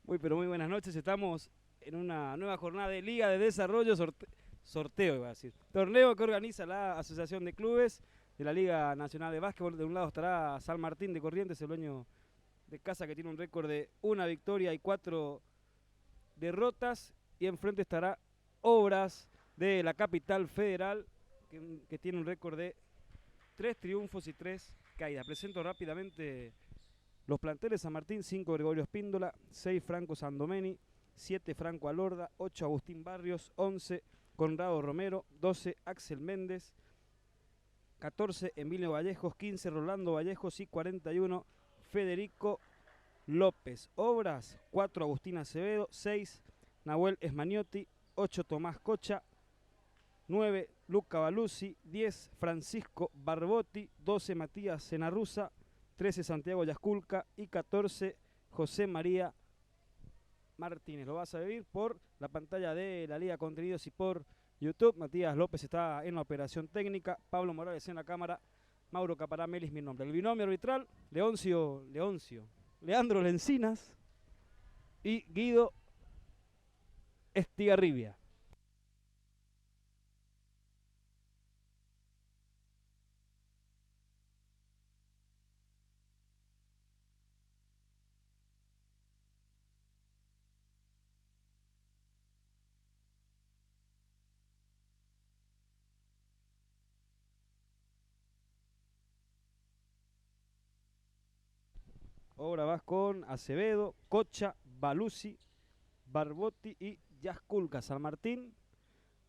Pero muy buenas noches. Estamos en una nueva jornada de Liga de Desarrollo, sorteo iba a decir. Torneo que organiza la Asociación de Clubes de la Liga Nacional de Básquetbol. De un lado estará San Martín de Corrientes, el dueño de casa que tiene un récord de 1 victoria y 4 derrotas. Y enfrente estará Obras de la capital federal, que tiene un récord de 3 triunfos y 3 caídas. Presento rápidamente los planteles: San Martín, 5 Gregorio Espíndola, 6 Franco Sandomeni, 7 Franco Alorda, 8 Agustín Barrios, 11 Conrado Romero, 12 Axel Méndez, 14 Emilio Vallejos, 15 Rolando Vallejos y 41 Federico López. Obras, 4 Agustín Acevedo, 6 Nahuel Esmaniotti, 8 Tomás Cocha, 9 Luca Baluzzi, 10 Francisco Barbotti, 12 Matías Senarruza, 13 Santiago Yasculca y 14 José María Martínez. Lo vas a vivir por la pantalla de la Liga Contenidos y por YouTube. Matías López está en la operación técnica, Pablo Morales en la cámara, Mauro Caparamelis mi nombre. El binomio arbitral, Leandro Lencinas y Guido Estigarribia. Ahora vas con Acevedo, Cocha, Baluzzi, Barbotti y Yasculca. San Martín,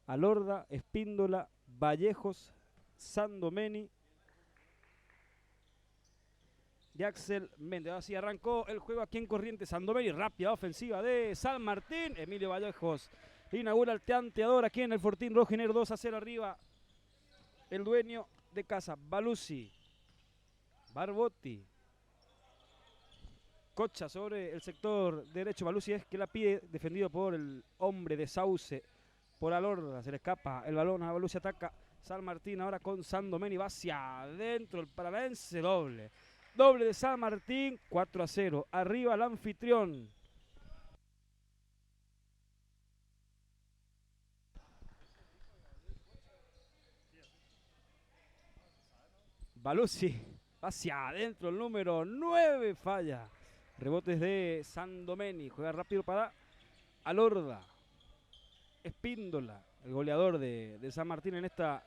Alorda, Espíndola, Vallejos, Sandomeni y Axel Méndez. Así arrancó el juego aquí en Corrientes. Sandomeni, rápida ofensiva de San Martín. Emilio Vallejos inaugura el tanteador aquí en el Fortín Rojinegro. 2-0 arriba el dueño de casa. Baluzzi, Barbotti, Cocha sobre el sector derecho. Baluzzi es que la pide, defendido por el hombre de Sauce, por Alorda. Se le escapa el balón a Baluzzi, ataca San Martín ahora con Sandomeni, va hacia adentro el paranaense, doble de San Martín, 4-0, arriba el anfitrión. Baluzzi hacia adentro, el número 9 falla. Rebotes de Sandomeni, juega rápido para Alorda. Espíndola, el goleador de San Martín en esta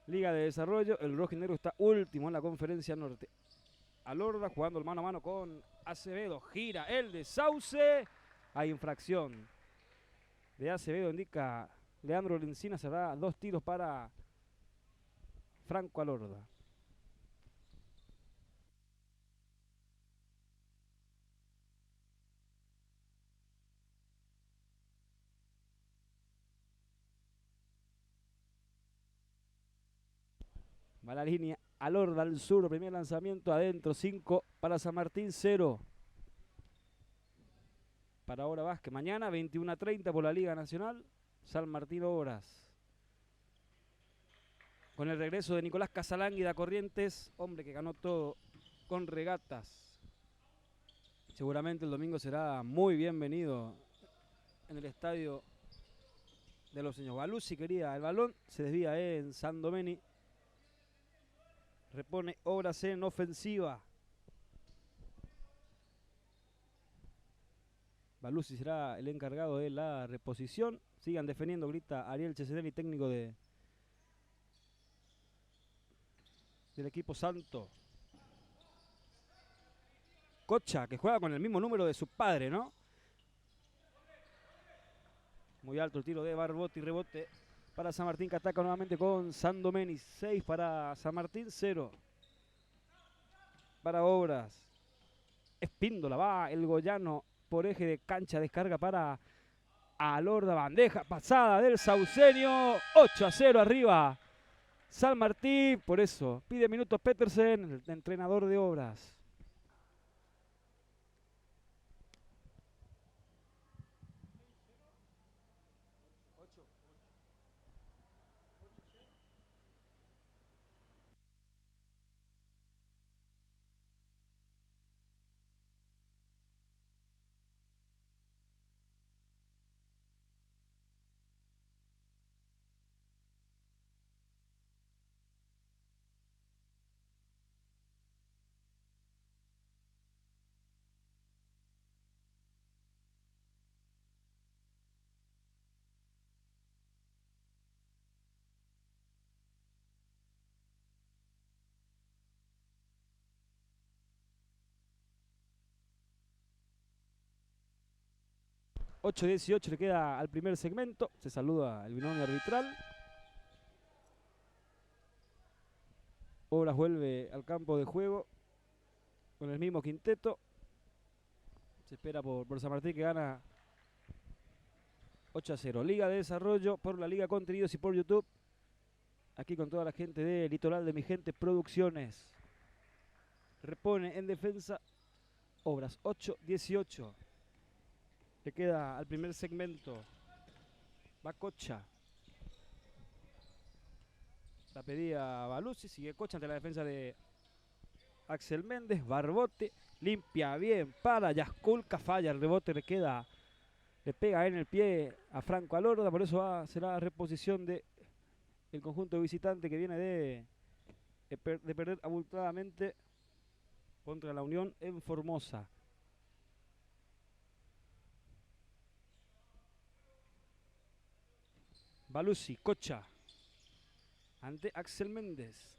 Liga de Desarrollo. El rojinegro está último en la Conferencia Norte. Alorda jugando el mano a mano con Acevedo, gira el de Sauce. Hay infracción de Acevedo, indica Leandro Lencina. Se da 2 tiros para Franco Alorda. Va la línea Alorda al sur, primer lanzamiento adentro, 5 para San Martín, 0 para Obras Vázquez. Mañana 21:30 por la Liga Nacional, San Martín Obras. Con el regreso de Nicolás Casalánguida Corrientes, hombre que ganó todo con regatas. Seguramente el domingo será muy bienvenido en el estadio de los señores. Baluzzi quería el balón, se desvía en Sandomeni. Repone Obras en ofensiva. Baluzzi será el encargado de la reposición. Sigan defendiendo, grita Ariel Chesenelli, técnico del equipo santo. Cocha, que juega con el mismo número de su padre, ¿no? Muy alto el tiro de Barbotti, rebote para San Martín, que ataca nuevamente con Sandomeni. 6 para San Martín, 0 para Obras. Espíndola, va el goyano por eje de cancha, descarga para Alorda, bandeja pasada del Sauceño. 8-0 arriba San Martín. Por eso pide minutos Petersen, el entrenador de Obras. 8-18 le queda al primer segmento. Se saluda el binomio arbitral. Obras vuelve al campo de juego con el mismo quinteto. Se espera por San Martín, que gana 8-0. Liga de Desarrollo por la Liga Contenidos y por YouTube. Aquí con toda la gente de Litoral de Mi Gente Producciones. Repone en defensa Obras. 8-18. Le queda al primer segmento. Va Cocha. La pedía Baluzzi. Sigue Cocha ante la defensa de Axel Méndez. Barbote. Limpia bien para Yasculca. Falla el rebote. Le pega en el pie a Franco Alorda. Por eso será reposición de el conjunto visitante, que viene de perder abultadamente contra la Unión en Formosa. Baluzzi, Cocha ante Axel Méndez.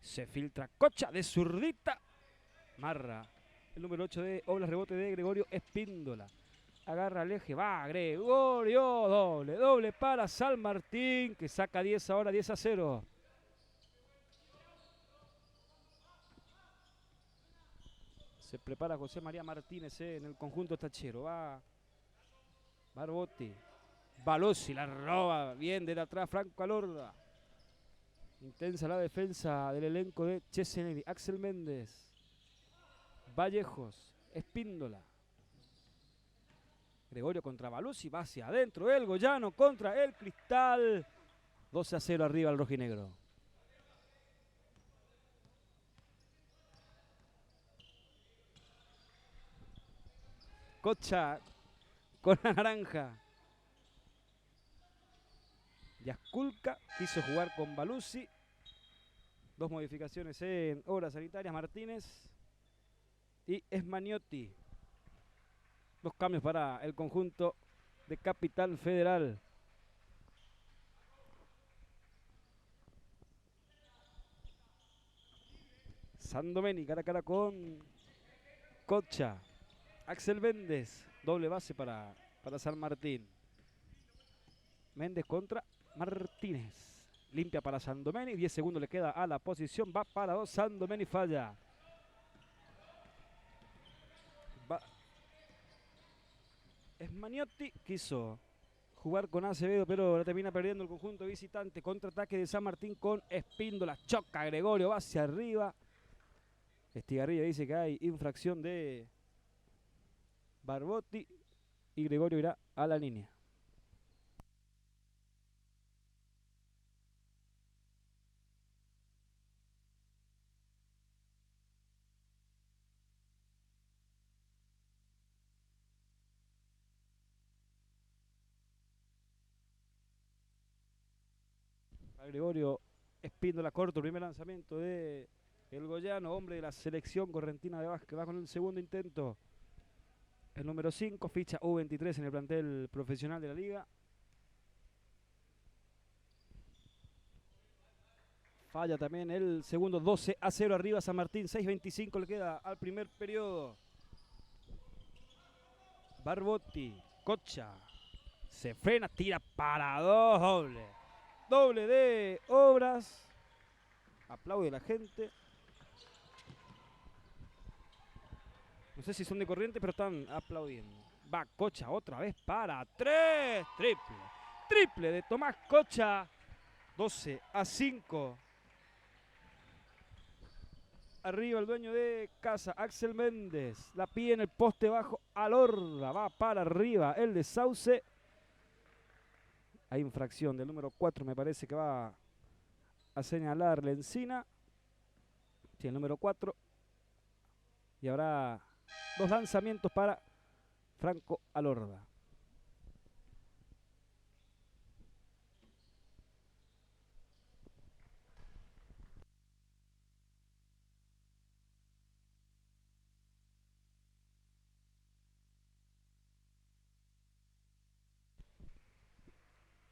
Se filtra Cocha de zurdita. Marra el número 8 de Obras, rebote de Gregorio Espíndola. Agarra el eje, va Gregorio, doble para San Martín, que saca 10 ahora, 10-0. Se prepara José María Martínez en el conjunto tachero. Va Barbotti. Baluzzi la roba bien desde atrás Franco Alorda. Intensa la defensa del elenco de Cheseneri. Axel Méndez. Vallejos. Espíndola. Gregorio contra Baluzzi, va hacia adentro. El Goyano contra el Cristal. 12-0 arriba el rojinegro. Cocha con la naranja. Yasculca quiso jugar con Baluzzi. Dos modificaciones en Obras Sanitarias. Martínez y Esmaniotti. Dos cambios para el conjunto de Capital Federal. Sandomeni cara a cara con Cocha. Axel Méndez. Doble base para San Martín. Méndez contra Martínez. Limpia para Sandomeni. 10 segundos le queda a la posición. Va para 2. Sandomeni falla. Esmaniotti quiso jugar con Acevedo, pero la termina perdiendo el conjunto visitante. Contraataque de San Martín con Espíndola. Choca Gregorio, va hacia arriba. Estigarribia dice que hay infracción de Barbotti y Gregorio irá a la línea. Gregorio Espíndola corto, primer lanzamiento de el Goyano, hombre de la selección correntina de básquet. Va con el segundo intento. El número 5, ficha U23 en el plantel profesional de la liga. Falla también el segundo. 12-0 arriba San Martín. 6:25 le queda al primer periodo. Barbotti, Cocha. Se frena, tira para 2, doble. Doble de Obras. Aplaude la gente. No sé si son de corriente, pero están aplaudiendo. Va Cocha otra vez para 3. Triple. Triple de Tomás Cocha. 12-5. Arriba el dueño de casa, Axel Méndez. La pide en el poste bajo, Alorda. Va para arriba el de Sauce. Hay infracción del número 4, me parece que va a señalarle Encina. Sí, el número 4. Y habrá 2 lanzamientos para Franco Alorda.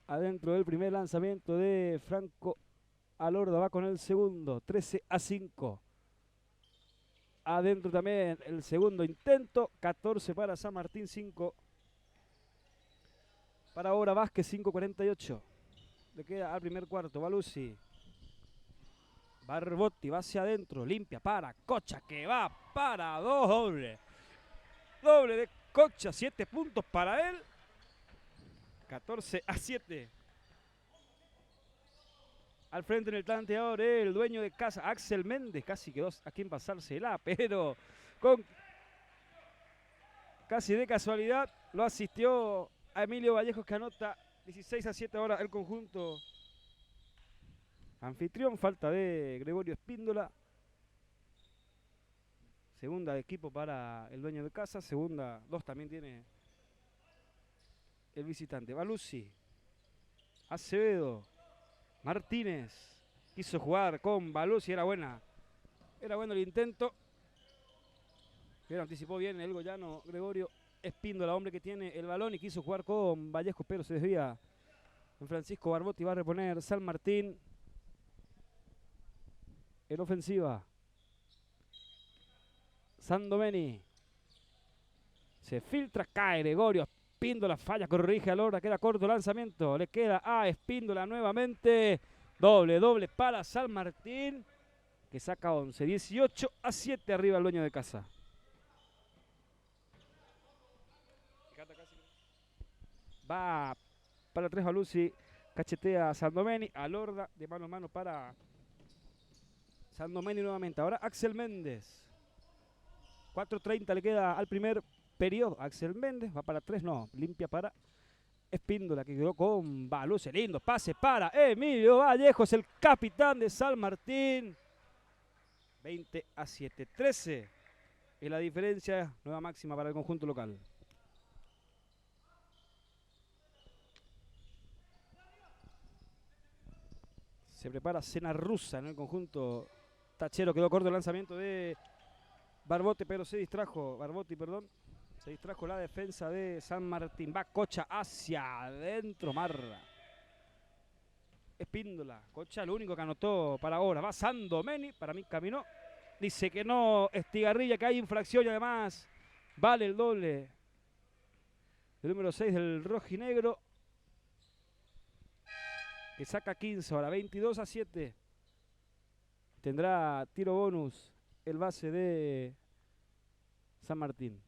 Adentro del primer lanzamiento de Franco Alorda, va con el segundo. 13-5. Adentro también el segundo intento. 14 para San Martín, 5 para ahora Vázquez, 5:48. Le queda al primer cuarto. Balusi. Barbotti va hacia adentro. Limpia para Cocha que va para 2. Doble. Doble de Cocha. 7 puntos para él. 14-7. Al frente en el tanteador el dueño de casa, Axel Méndez. Casi quedó a quien pasársela, pero con casi de casualidad lo asistió a Emilio Vallejos, que anota 16-7 ahora el conjunto anfitrión. Falta de Gregorio Espíndola. Segunda de equipo para el dueño de casa. Segunda, 2 también tiene el visitante. Balusi. Acevedo. Martínez. Quiso jugar con Balusi. Era buena. Era bueno el intento. Pero anticipó bien el goyano Gregorio Espíndola, hombre que tiene el balón, y quiso jugar con Vallejo, pero se desvía en Francisco Barbotti. Va a reponer San Martín en ofensiva. Sandomeni. Se filtra, cae Gregorio Espíndola, falla, corrige a Lora, queda corto el lanzamiento. Le queda a Espíndola nuevamente. Doble para San Martín, que saca 11. 18-7 arriba el dueño de casa. Va para 3 Balusi, cachetea a Sandomeni, a Lorda, de mano a mano para Sandomeni nuevamente. Ahora Axel Méndez. 4:30 le queda al primer periodo. Axel Méndez va para 3, no, limpia para Espíndola, que quedó con Balusi. Lindo pase para Emilio Vallejos, el capitán de San Martín. 20-7. 13 es la diferencia, nueva máxima para el conjunto local. Se prepara cena rusa en el conjunto tachero. Quedó corto el lanzamiento de Barbotti, pero se distrajo. Barbotti, perdón. Se distrajo la defensa de San Martín. Va Cocha hacia adentro. Marra. Espíndola. Cocha, lo único que anotó para ahora. Va Sandomeni. Para mí caminó. Dice que no, Estigarribia, que hay infracción, y además vale el doble. El número 6 del rojinegro, que saca 15 ahora. 22-7. Tendrá tiro bonus el base de San Martín.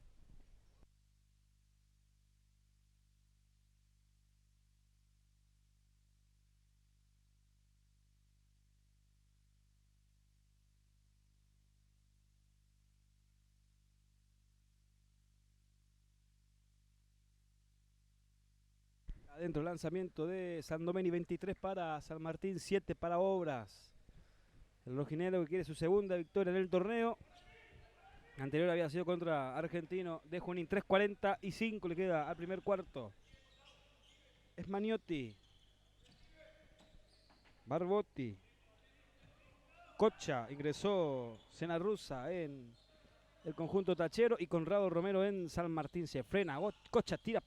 Adentro el lanzamiento de Sandomeni. 23 para San Martín, 7 para Obras. El rojinegro que quiere su segunda victoria en el torneo. Anterior había sido contra Argentino de Junín. 3:45 le queda al primer cuarto. Es Maniotti. Barbotti. Cocha, ingresó cena rusa en el conjunto tachero, y Conrado Romero en San Martín. Se frena. Cocha tira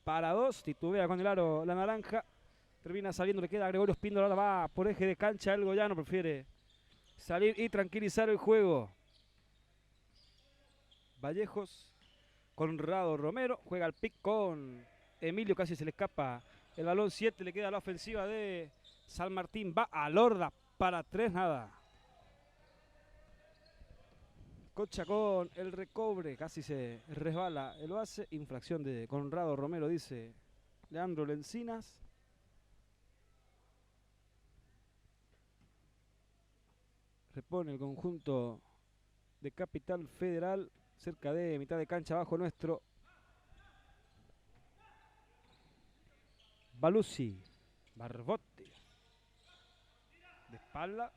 para 2. Titubea con el aro la naranja. Termina saliendo. Le queda a Gregorio Espíndola. Ahora va por eje de cancha. El goyano prefiere salir y tranquilizar el juego. Vallejos. Conrado Romero juega al pick con Emilio. Casi se le escapa el balón. 7 le queda a la ofensiva de San Martín. Va a Lorda para 3. Nada. Cocha con el recobre. Casi se resbala el base. Infracción de Conrado Romero, dice Leandro Lencinas. Repone el conjunto de Capital Federal. Cerca de mitad de cancha abajo nuestro. Balusi. Barbotti. De espalda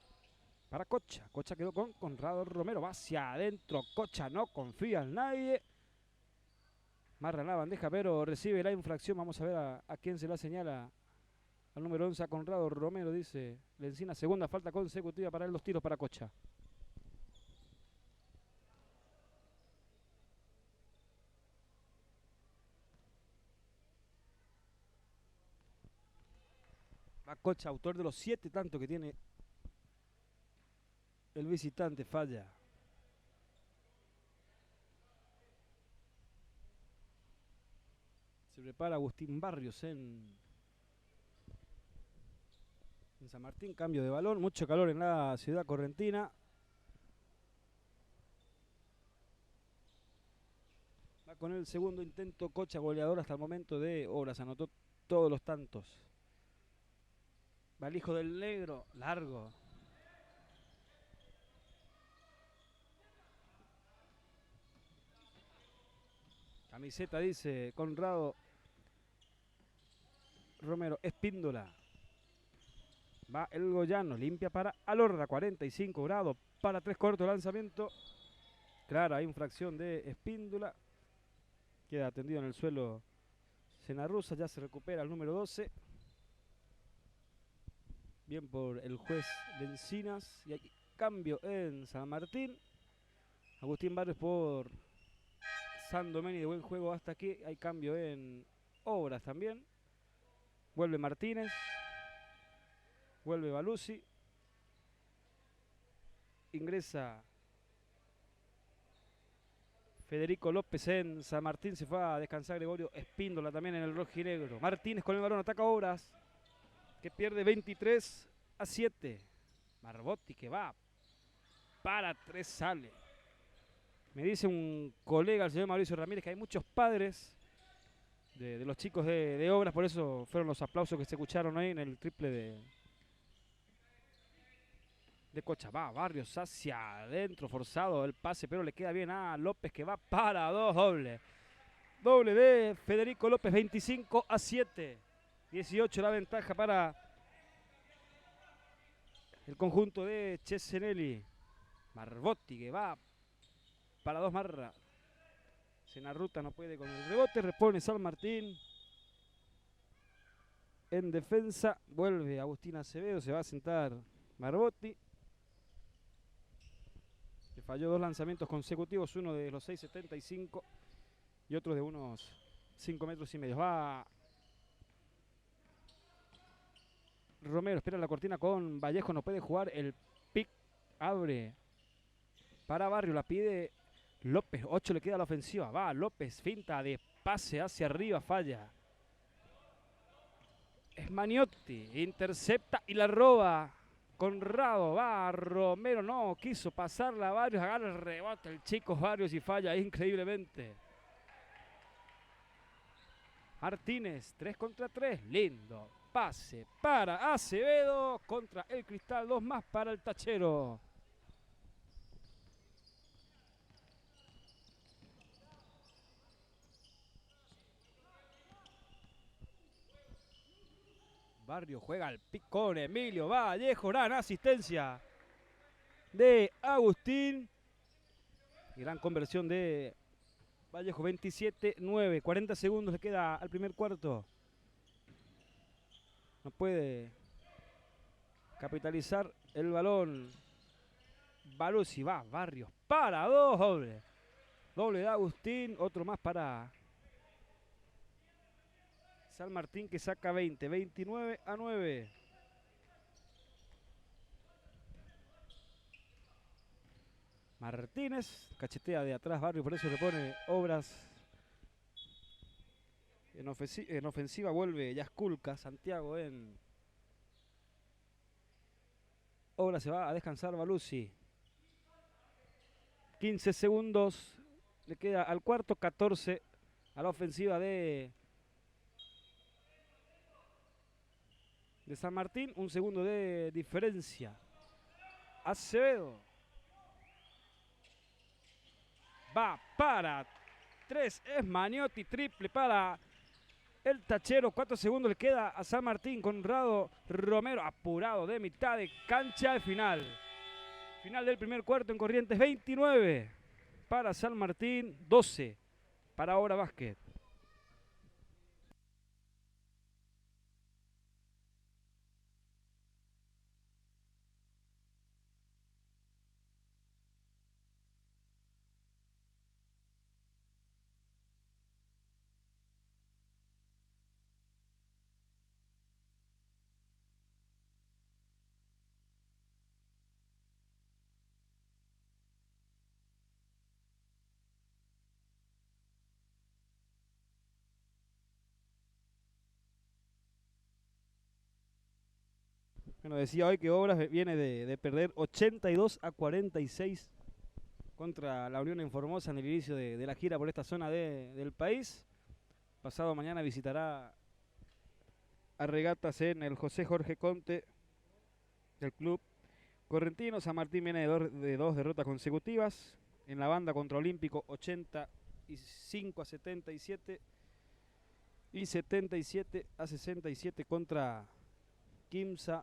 para Cocha. Cocha quedó con Conrado Romero. Va hacia adentro. Cocha no confía en nadie. Marra la bandeja, pero recibe la infracción. Vamos a ver a quién se la señala. Al número 11, a Conrado Romero, dice Lencina. Segunda falta consecutiva para él. 2 tiros para Cocha. Va Cocha, autor de los 7 tantos que tiene el visitante. Falla. Se prepara Agustín Barrios en San Martín. Cambio de balón. Mucho calor en la ciudad correntina. Va con el segundo intento. Cocha goleador hasta el momento de Obras. Anotó todos los tantos. Va el hijo del negro. Largo. Camiseta dice Conrado Romero. Espíndola. Va el Goyano. Limpia para Alorda. 45 grados. Para 3 cortos. Lanzamiento. Clara infracción de Espíndola. Queda tendido en el suelo Senarruza. Ya se recupera el número 12. Bien por el juez de Encinas. Y aquí cambio en San Martín. Agustín Barrios por San Domeni de buen juego hasta aquí. Hay cambio en Obras también. Vuelve Martínez. Vuelve Baluzzi. Ingresa Federico López en San Martín. Se fue a descansar Gregorio Espíndola también en el rojinegro. Martínez con el balón. Ataca Obras, que pierde 23-7. Marbotti que va para 3, sale. Me dice un colega, el señor Mauricio Ramírez, que hay muchos padres de los chicos de Obras, por eso fueron los aplausos que se escucharon ahí en el triple de Cocha. Va Barrios hacia adentro, forzado el pase, pero le queda bien a López, que va para 2, doble. Doble de Federico López, 25-7. 18 la ventaja para el conjunto de Cesenelli. Marbotti que va para 2 Marra. Senarruta no puede con el rebote. Repone San Martín. En defensa vuelve Agustín Acevedo. Se va a sentar Marbotti. Le falló 2 lanzamientos consecutivos. Uno de los 6.75 y otro de unos 5 metros y medio. Va Romero, espera la cortina con Vallejo. No puede jugar el pick. Abre para Barrio. La pide López. 8 le queda a la ofensiva. Va López. Finta de pase hacia arriba. Falla. Es Maniotti. Intercepta y la roba. Conrado. Va Romero. No quiso pasarla a Barrios. Agarra el rebote el chico Barrios y falla increíblemente. Martínez. 3 contra 3. Lindo pase para Acevedo. Contra el Cristal. 2 más para el Tachero. Barrio juega al pick con Emilio Vallejo. Gran asistencia de Agustín. Gran conversión de Vallejo. 27-9. 40 segundos le queda al primer cuarto. No puede capitalizar el balón Baluzzi. Va Barrios para 2. Doble. Doble de Agustín. Otro más para San Martín, que saca 20. 29-9. Martínez cachetea de atrás Barrio, por eso le pone Obras. En ofensiva vuelve Yasculca. Santiago en Obras. Se va a descansar Baluzzi. 15 segundos le queda al cuarto. 14 a la ofensiva de San Martín. Un segundo de diferencia. Acevedo va para 3. Es Maniotti. Triple para el Tachero. 4 segundos le queda a San Martín. Conrado Romero apurado de mitad de cancha al final. Final del primer cuarto en Corrientes. 29 para San Martín. 12 para Obras Básquet. Bueno, decía hoy que Obras viene de perder 82-46 contra la Unión en Formosa en el inicio de la gira por esta zona del país. Pasado mañana visitará a Regatas en el José Jorge Conte del club correntino. San Martín viene de dos derrotas consecutivas. En la banda contra Olímpico 85-77 y 77-67 contra Quimsa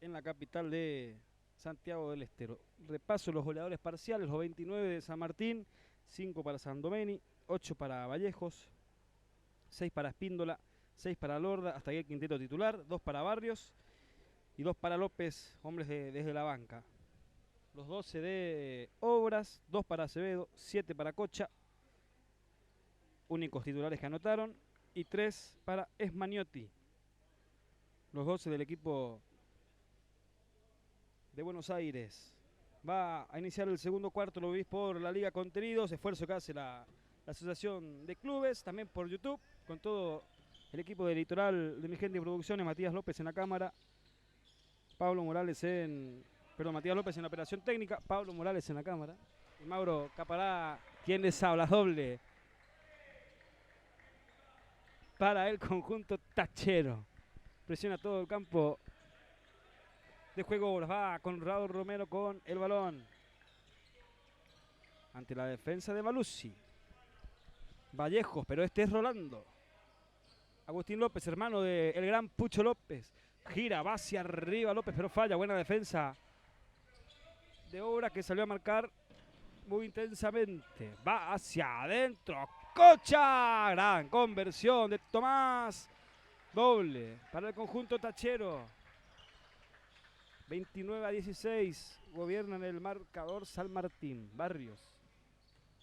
en la capital de Santiago del Estero. Repaso los goleadores parciales: los 29 de San Martín, 5 para Sandomeni, 8 para Vallejos, 6 para Espíndola, 6 para Lorda, hasta aquí el quinteto titular, 2 para Barrios y 2 para López, hombres desde la banca. Los 12 de Obras, 2 para Acevedo, 7 para Cocha, únicos titulares que anotaron, y 3 para Esmaniotti. Los 12 del equipo de Buenos Aires. Va a iniciar el segundo cuarto, lo vivís por la Liga Contenidos, esfuerzo que hace la Asociación de Clubes, también por YouTube, con todo el equipo de Litoral de Mi Gente y Producciones, Matías López en la cámara, Matías López en la operación técnica, Pablo Morales en la cámara, y Mauro Capará, quien les habla, doble para el conjunto tachero. Presiona todo el campo de juego. Va Conrado Romero con el balón ante la defensa de Malusi. Vallejos, pero este es Rolando. Agustín López, hermano del gran Pucho López. Gira, va hacia arriba López, pero falla. Buena defensa de Obra, que salió a marcar muy intensamente. Va hacia adentro. Cocha. Gran conversión de Tomás. Doble para el conjunto tachero. 29-16. Gobierna en el marcador San Martín. Barrios.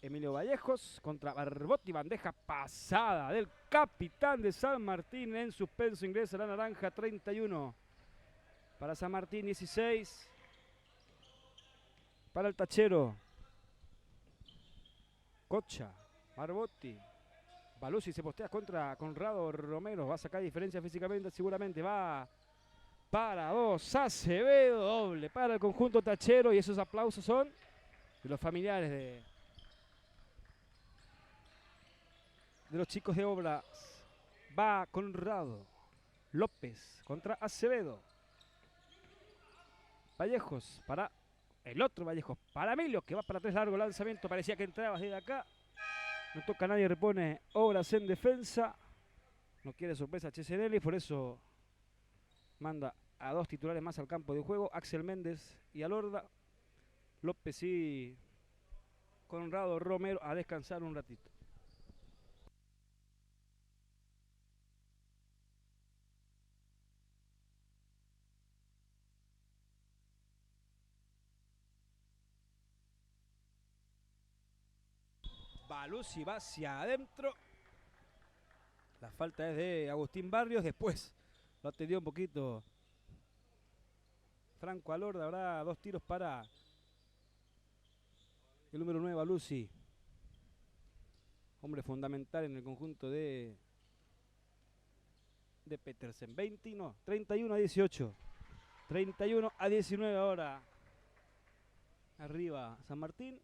Emilio Vallejos contra Barbotti. Bandeja pasada del capitán de San Martín. En suspenso ingresa la naranja. 31 para San Martín. 16 para el tachero. Cocha. Barbotti. Balusi se postea contra Conrado Romero. Va a sacar diferencia físicamente, seguramente. Va para dos. Acevedo, doble para el conjunto tachero. Y esos aplausos son de los familiares de los chicos de Obras. Va Conrado. López contra Acevedo. Vallejos para el otro Vallejos. Para Emilio, que va para tres, largo lanzamiento. Parecía que entraba desde acá. No toca a nadie, repone Obras en defensa. No quiere sorpresa Chesenelli, por eso manda a dos titulares más al campo de juego. Axel Méndez y Alorda. López y Conrado Romero a descansar un ratito. Balusi va hacia adentro. La falta es de Agustín Barrios. Después lo atendió un poquito Franco Alorda. Habrá dos tiros para el número 9, Balusi. Hombre fundamental en el conjunto de Petersen. 31-18. 31-19 ahora. Arriba San Martín.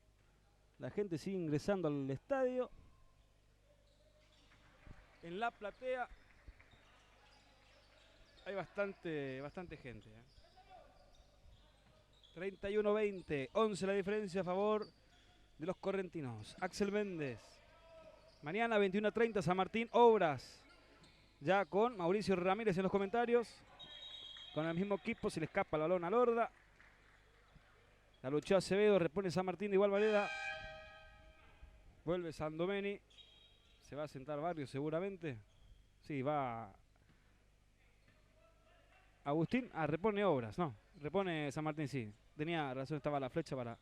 La gente sigue ingresando al estadio. En la platea hay bastante gente. 31-20, 11 la diferencia a favor de los correntinos. Axel Méndez. Mañana 21:30 San Martín, Obras. Ya con Mauricio Ramírez en los comentarios. Con el mismo equipo, se le escapa el balón a Lorda. La luchó Acevedo, repone San Martín de igual manera. Vuelve Sandomeni. Se va a sentar Barrios seguramente. Sí, va Agustín. Repone Obras, no. Repone San Martín, sí. Tenía razón, estaba la flecha para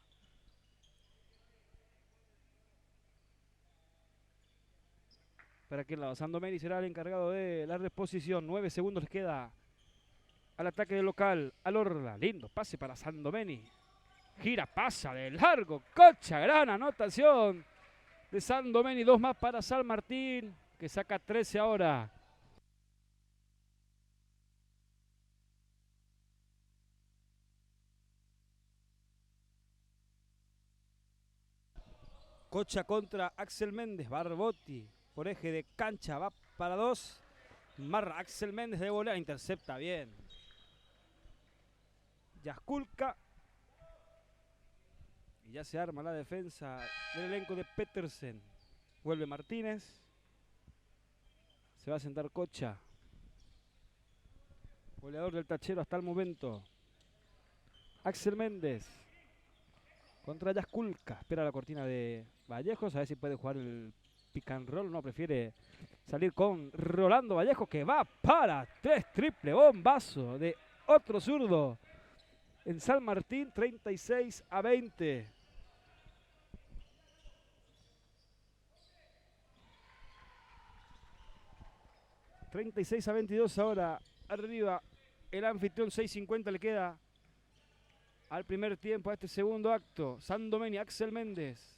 aquel lado. Sandomeni será el encargado de la reposición. 9 segundos les queda al ataque del local. Alorda, lindo pase para Sandomeni. Gira, pasa de largo. Cocha, gran anotación de Sandomeni. 2 más para San Martín, que saca 13 ahora. Cocha contra Axel Méndez. Barbotti por eje de cancha. Va para 2. Marra Axel Méndez de volea. Intercepta bien. Jaskulka. Y ya se arma la defensa del elenco de Petersen. Vuelve Martínez. Se va a sentar Cocha. Goleador del Tachero hasta el momento. Axel Méndez. Contra Jaskulka. Espera la cortina de Vallejos. A ver si puede jugar el pick and roll. No, prefiere salir con Rolando Vallejos, que va para 3. Triple bombazo de otro zurdo. En San Martín, 36-20. (36-22) ahora arriba el anfitrión. 6:50 le queda al primer tiempo, a este segundo acto. Sandomeni, Axel Méndez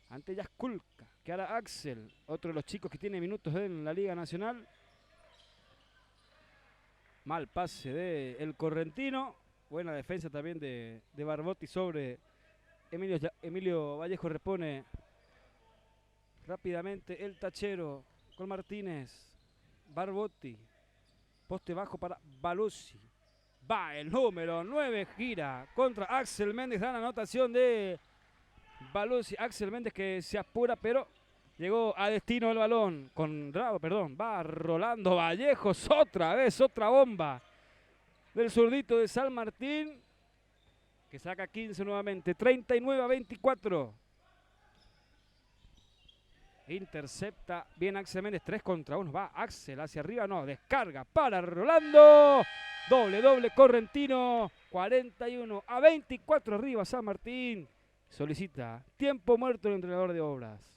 ante Jaskulka, que ahora Axel, otro de los chicos que tiene minutos en la Liga Nacional. Mal pase de el correntino. Buena defensa también de Barbotti sobre Emilio Vallejo. Repone rápidamente el Tachero con Martínez. Barbotti, poste bajo para Baluzzi. Va el número 9, gira contra Axel Méndez. Gran anotación de Baluzzi. Axel Méndez que se apura, pero llegó a destino el balón. Va Rolando Vallejos. Otra vez, otra bomba del zurdito de San Martín, que saca 15 nuevamente. 39-24. Intercepta bien Axel Méndez. 3 contra 1. Va Axel hacia arriba. No, descarga para Rolando. Doble correntino. 41-24 arriba San Martín. Solicita tiempo muerto el entrenador de Obras.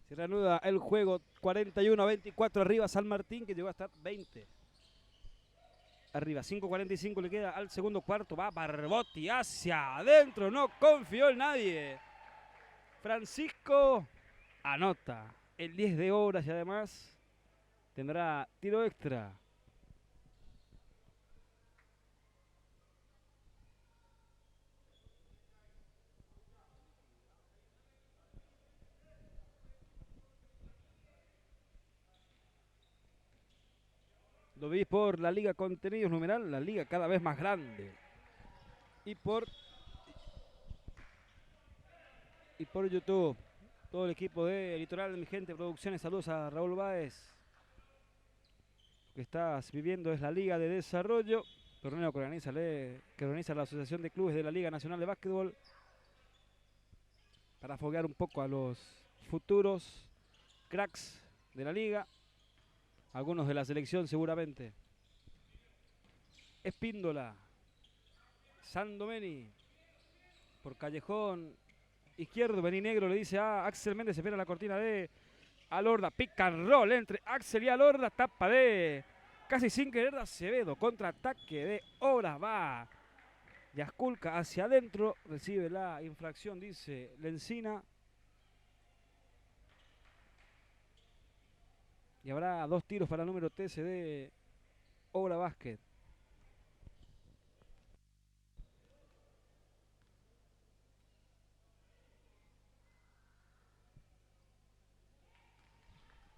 Se reanuda el juego. 41-24 arriba San Martín, que llegó a estar 20. Arriba, 5:45 le queda al segundo cuarto. Va Barbotti hacia adentro. No confió en nadie. Francisco anota el 10 de Obras y además tendrá tiro extra. Lo vi por la Liga Contenidos Numeral, la liga cada vez más grande. Y por YouTube. Todo el equipo de Litoral, mi gente, Producciones. Saludos a Raúl Báez. Lo que estás viviendo es la Liga de Desarrollo. Torneo que organiza la Asociación de Clubes de la Liga Nacional de Básquetbol. Para foguear un poco a los futuros cracks de la liga. Algunos de la selección seguramente. Espíndola. Sandomeni. Por callejón izquierdo. Beninegro le dice a Axel Méndez. Se espera la cortina de Alorda. Pick and roll entre Axel y Alorda. Tapa de casi sin querer de Acevedo. Contraataque de Obras. Va Yasculca hacia adentro, recibe la infracción, dice Lencina. Y habrá 2 tiros para el número 13 de Obra Básquet.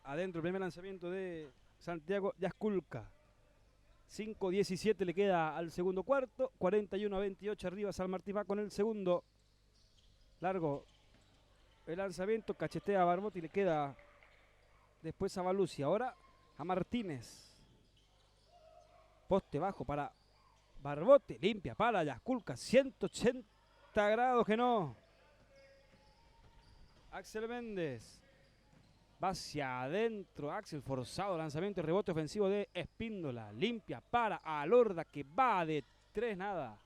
Adentro el primer lanzamiento de Santiago Yasculca. 5-17 le queda al segundo cuarto. 41-28 arriba San Martín va con el segundo. Largo el lanzamiento, cachetea a Barbotti y le queda después a Balusi. Ahora a Martínez. Poste bajo para Barbotti. Limpia para Yasculca. 180 grados que no. Axel Méndez. Va hacia adentro, Axel forzado, lanzamiento y rebote ofensivo de Espíndola. Limpia para Alorda que va de 3, nada.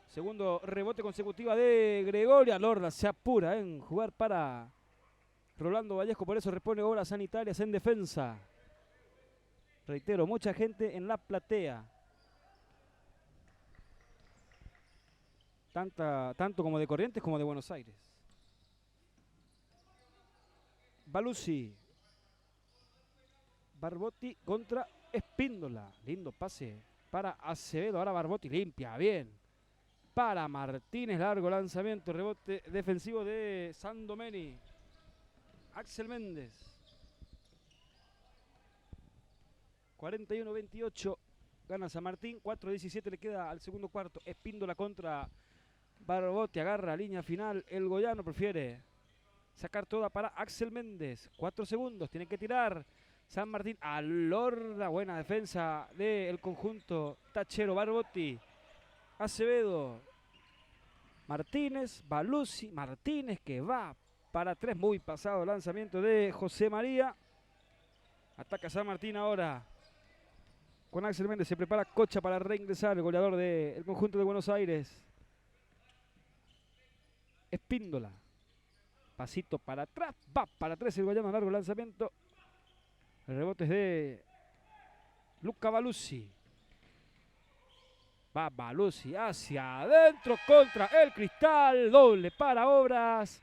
Segundo rebote consecutiva de Gregorio. Alorda se apura en jugar para Rolando Vallejo, por eso repone Obras Sanitarias en defensa. Reitero, mucha gente en la platea. Tanto como de Corrientes como de Buenos Aires. Balusi. Barbotti contra Espíndola. Lindo pase para Acevedo. Ahora Barbotti limpia. Bien. Para Martínez. Largo lanzamiento. Rebote defensivo de Sandomeni. Axel Méndez. 41-28. Gana San Martín. 4-17 le queda al segundo cuarto. Espíndola contra Barbotti. Agarra línea final. El goyano prefiere sacar toda para Axel Méndez. 4 segundos. Tiene que tirar San Martín. Alorda. Buena defensa del conjunto tachero. Barbotti. Acevedo. Martínez. Balusi. Martínez que va para 3. Muy pasado lanzamiento de José María. Ataca San Martín ahora. Con Axel Méndez se prepara Cocha para reingresar. El goleador del conjunto de Buenos Aires. Espíndola. Pasito para atrás, va para 3 el goyano, largo lanzamiento. El rebote es de Luca Balusi. Va Balusi hacia adentro contra el Cristal. Doble para Obras.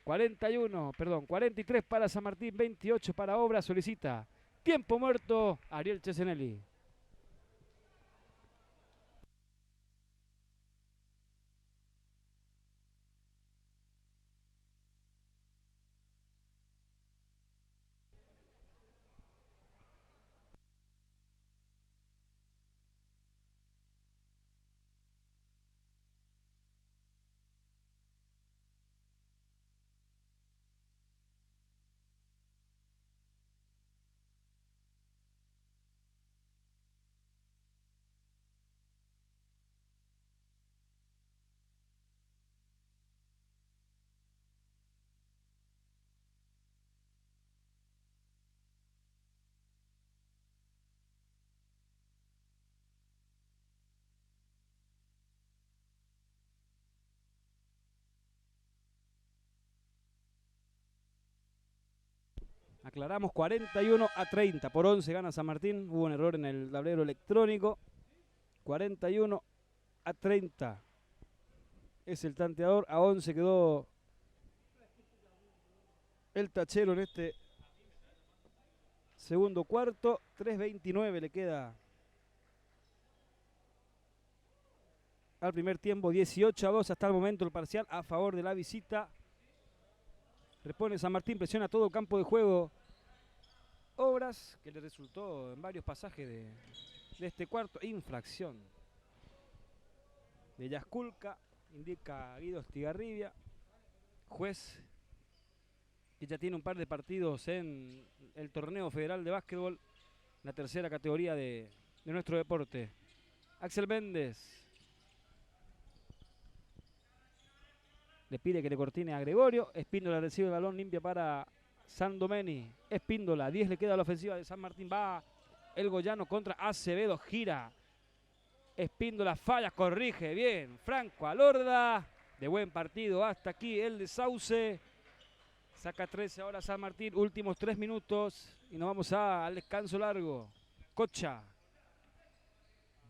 43 para San Martín, 28 para Obras. Solicita tiempo muerto Ariel Cesenelli. Aclaramos, 41-30. Por 11 gana San Martín. Hubo un error en el tablero electrónico. 41-30. Es el tanteador. A 11 quedó el tachero en este segundo cuarto. 3:29 le queda al primer tiempo. 18-2 hasta el momento el parcial a favor de la visita. Repone San Martín, presiona todo campo de juego. Obras, que le resultó en varios pasajes de este cuarto. Infracción de Yasculca, indica Guido Estigarribia. Juez que ya tiene un par de partidos en el torneo federal de básquetbol, la tercera categoría de nuestro deporte. Axel Méndez le pide que le cortine a Gregorio. Espíndola recibe el balón, limpia para Sandomeni. Espíndola, 10 le queda a la ofensiva de San Martín. Va el goyano contra Acevedo, gira. Espíndola falla, corrige, bien. Franco Alorda, de buen partido hasta aquí el de Sauce. Saca 13 ahora San Martín, últimos 3 minutos y nos vamos al descanso largo. Cocha.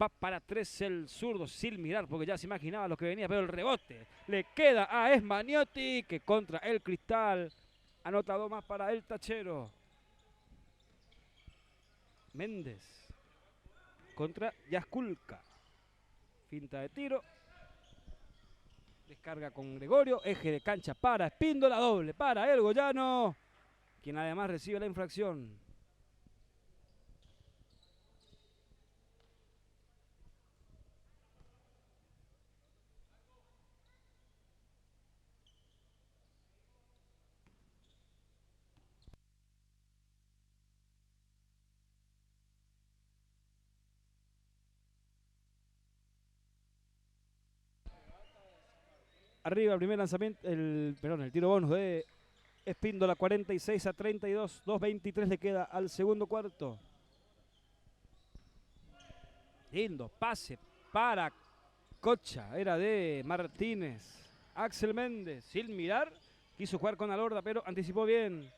Va para 3 el zurdo sin mirar porque ya se imaginaba lo que venía, pero el rebote le queda a Esmaniotti que contra el Cristal anota 2 más para el Tachero. Méndez contra Yasculca. Finta de tiro. Descarga con Gregorio. Eje de cancha para Espíndola. Doble para el Goyano, quien además recibe la infracción. Arriba el primer lanzamiento, el tiro bonus de Espíndola, 46-32, 2:23 le queda al segundo cuarto. Lindo pase para Cocha, era de Martínez. Axel Méndez, sin mirar, quiso jugar con Alorda, pero anticipó bien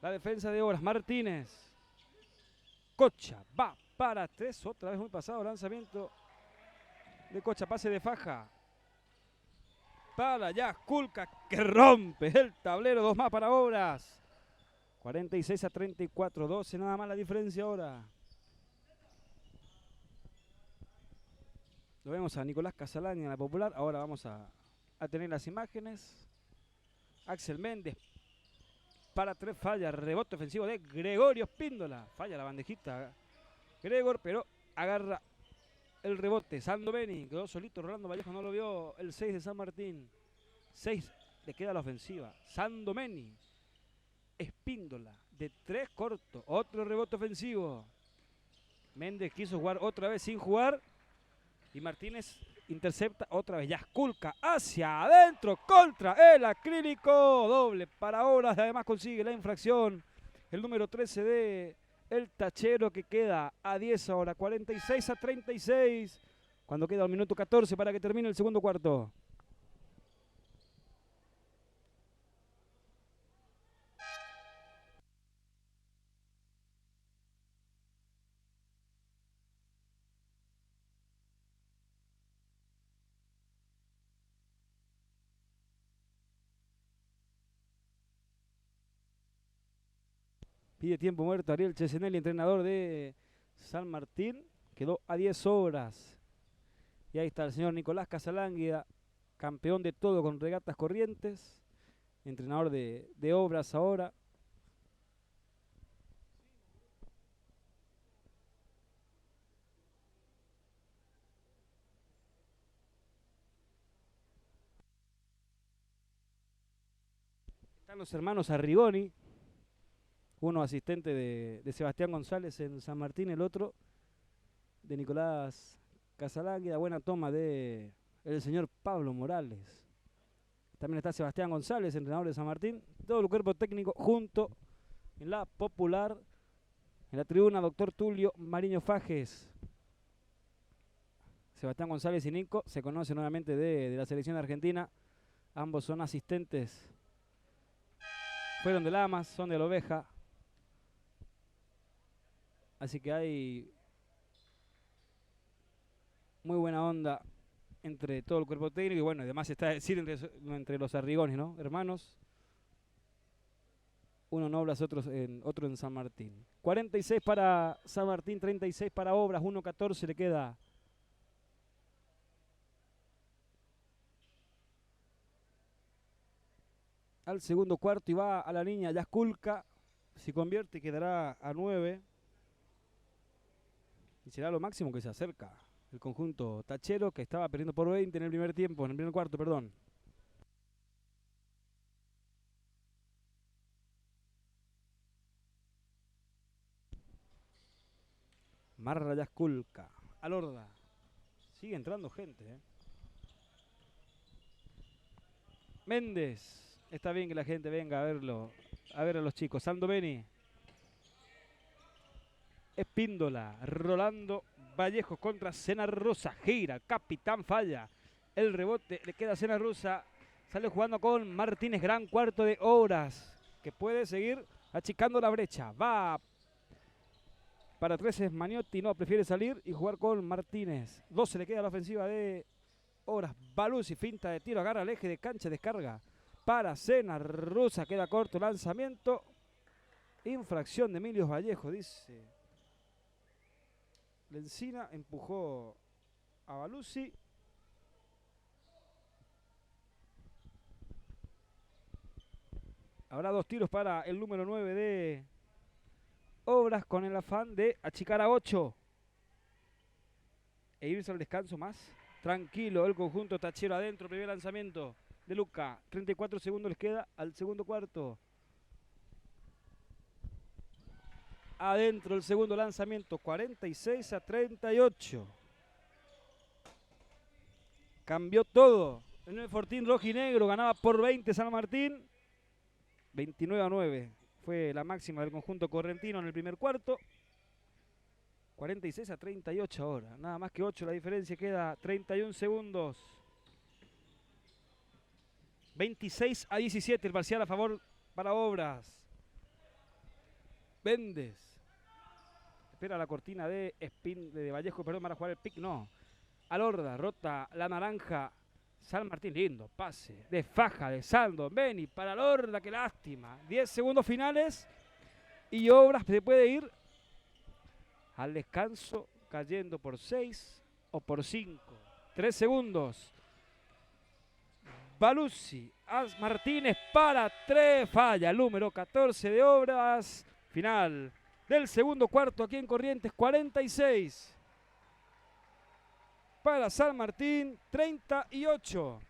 la defensa de Obras. Martínez. Cocha va para 3, otra vez muy pasado, lanzamiento de Cocha, pase de faja. Para Yasculca, que rompe el tablero, 2 más para Obras. 46-34, 12 nada más la diferencia ahora. Lo vemos a Nicolás Casalaña en la popular. Ahora vamos a tener las imágenes. Axel Méndez para 3, falla, rebote ofensivo de Gregorio Espíndola. Falla la bandejita Gregor, pero agarra el rebote. Sandomeni quedó solito. Rolando Vallejo no lo vio. El 6 de San Martín. 6 le queda la ofensiva. Sandomeni. Espíndola de 3 corto. Otro rebote ofensivo. Méndez quiso jugar otra vez sin jugar. Y Martínez intercepta otra vez. Yasculca hacia adentro contra el acrílico. Doble para Obras. Además consigue la infracción. El número 13 de el Tachero, que queda a 10 ahora. 46-36. Cuando queda un minuto 14 para que termine el segundo cuarto. Pide tiempo muerto Ariel Chesenelli, entrenador de San Martín. Quedó a 10 horas. Y ahí está el señor Nicolás Casalánguida, campeón de todo con Regatas Corrientes. Entrenador de Obras ahora. Están los hermanos Arrigoni. Uno asistente de Sebastián González en San Martín, el otro de Nicolás Casalánguida. Buena toma de el señor Pablo Morales. También está Sebastián González, entrenador de San Martín. Todo el cuerpo técnico junto en la popular. En la tribuna, doctor Tulio Mariño Fajes. Sebastián González y Nico se conocen nuevamente de la selección argentina. Ambos son asistentes. Fueron de Lamas, son de la Oveja. Así que hay muy buena onda entre todo el cuerpo técnico. Y bueno, además está decir entre los Arrigones, ¿no? Hermanos. Uno en Obras, otro en San Martín. 46 para San Martín, 36 para Obras. 1:14 le queda. Al segundo cuarto y va a la línea Yasculca. Si convierte quedará a 9. Y será lo máximo que se acerca el conjunto Tachero, que estaba perdiendo por 20 en el primer tiempo, en el primer cuarto, perdón. Marra Yasculca. Alorda. Sigue entrando gente, Méndez. Está bien que la gente venga a verlo, a ver a los chicos. Sandomeni. Espíndola. Rolando Vallejo contra Senarrosa. Gira. Capitán falla. El rebote le queda a Senarrosa. Sale jugando con Martínez. Gran cuarto de Obras, que puede seguir achicando la brecha. Va Para 13 es Maniotti, no, prefiere salir y jugar con Martínez. 12 le queda a la ofensiva de Obras. Baluzzi, finta de tiro, agarra el eje de cancha, descarga. Para Cena, Rusa, queda corto, lanzamiento. Infracción de Emilio Vallejo, dice Lencina, empujó a Baluzzi. Habrá 2 tiros para el número 9 de Obras con el afán de achicar a 8 e irse al descanso más tranquilo. El conjunto tachero adentro, primer lanzamiento de Luca. 34 segundos les queda al segundo cuarto. Adentro el segundo lanzamiento, 46-38. Cambió todo. El 9 Fortín rojo y negro ganaba por 20 San Martín. 29-9 fue la máxima del conjunto correntino en el primer cuarto. 46-38 ahora. Nada más que 8 la diferencia. Queda 31 segundos. 26-17 el parcial a favor para Obras. Méndez. Espera la cortina de Vallejo, perdón, para jugar el pick. No. Alorda, rota la naranja. San Martín, lindo pase de faja de Sando Beni para Alorda, qué lástima. 10 segundos finales y Obras se puede ir al descanso cayendo por 6 o por 5. 3 segundos. Baluzzi, Martínez para 3, falla el número 14 de Obras. Final del segundo cuarto aquí en Corrientes, 46 para San Martín, 38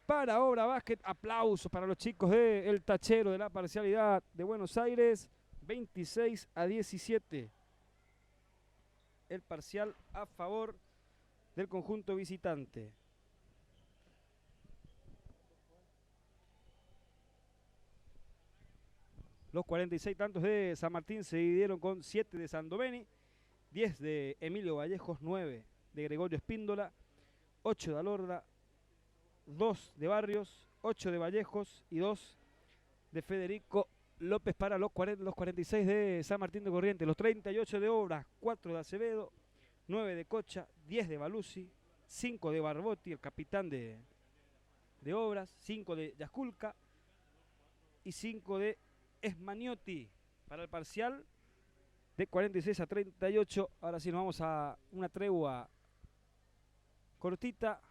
para Obra Básquet. Aplausos para los chicos del tachero de la parcialidad de Buenos Aires. 26-17 el parcial a favor del conjunto visitante. Los 46 tantos de San Martín se dividieron con 7 de Sandomeni, 10 de Emilio Vallejos, 9 de Gregorio Espíndola, 8 de Alorda, 2 de Barrios, 8 de Vallejos y 2 de Federico López para los 46 de San Martín de Corrientes. Los 38 de Obras, 4 de Acevedo, 9 de Cocha, 10 de Baluzzi, 5 de Barbotti, el capitán de Obras, 5 de Yasculca y 5 de Esmaniotti para el parcial de 46-38. Ahora sí nos vamos a una tregua cortita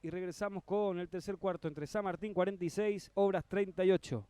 y regresamos con el tercer cuarto entre San Martín 46, Obras 38.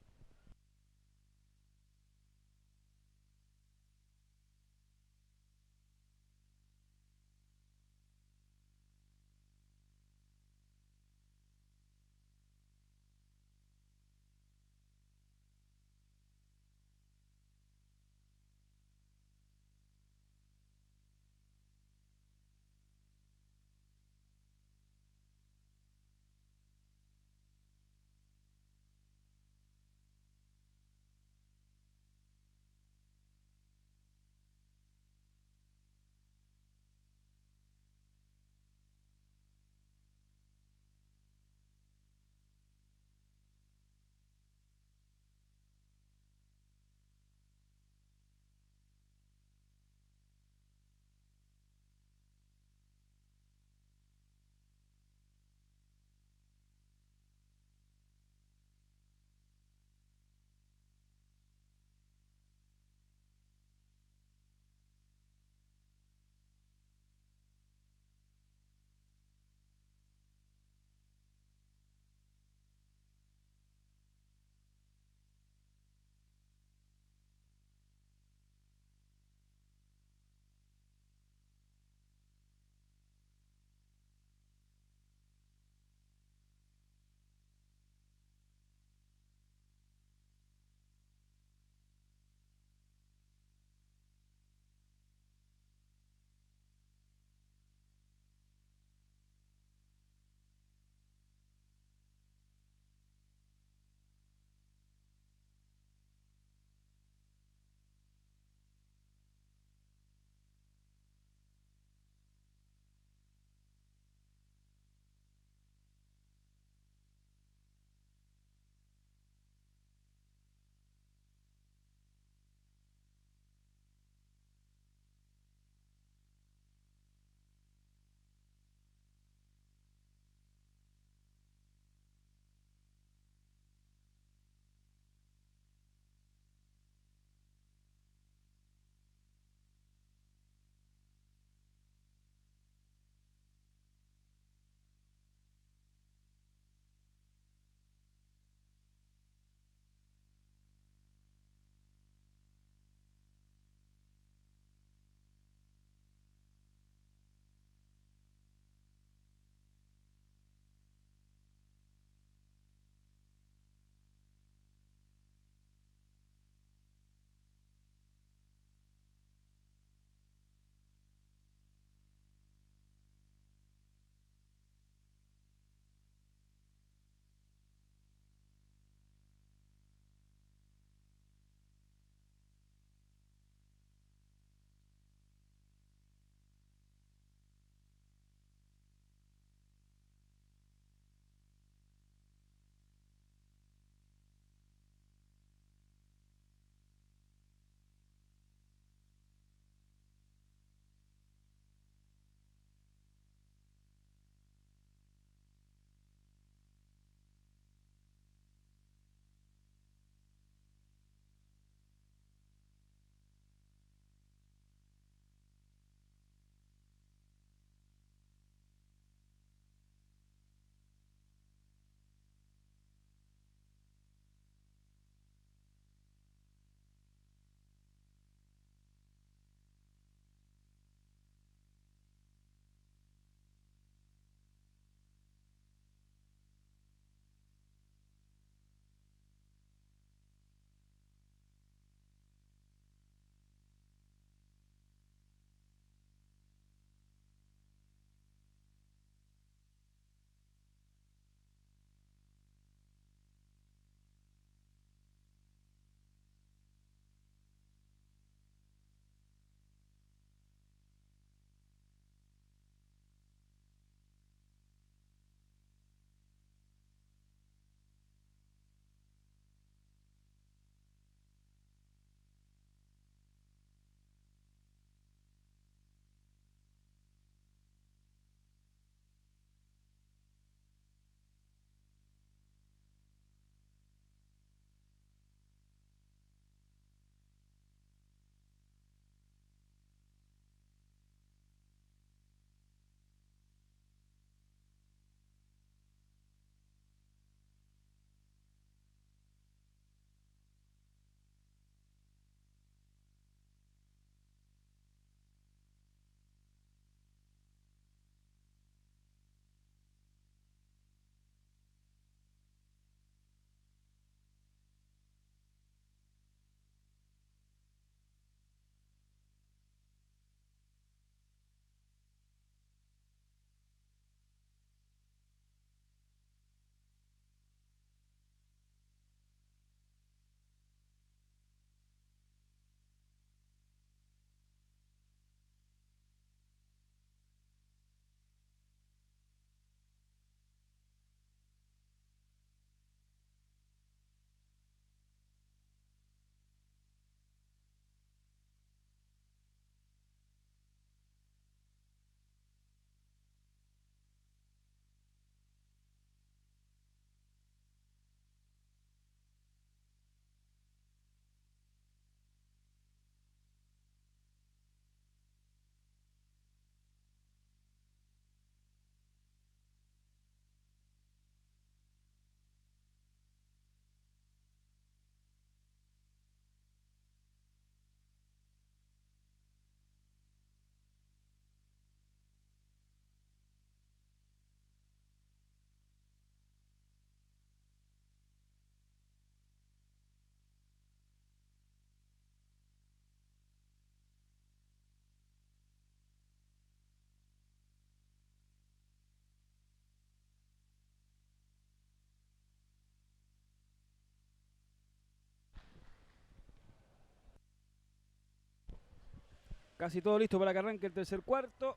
Casi todo listo para que arranque el tercer cuarto.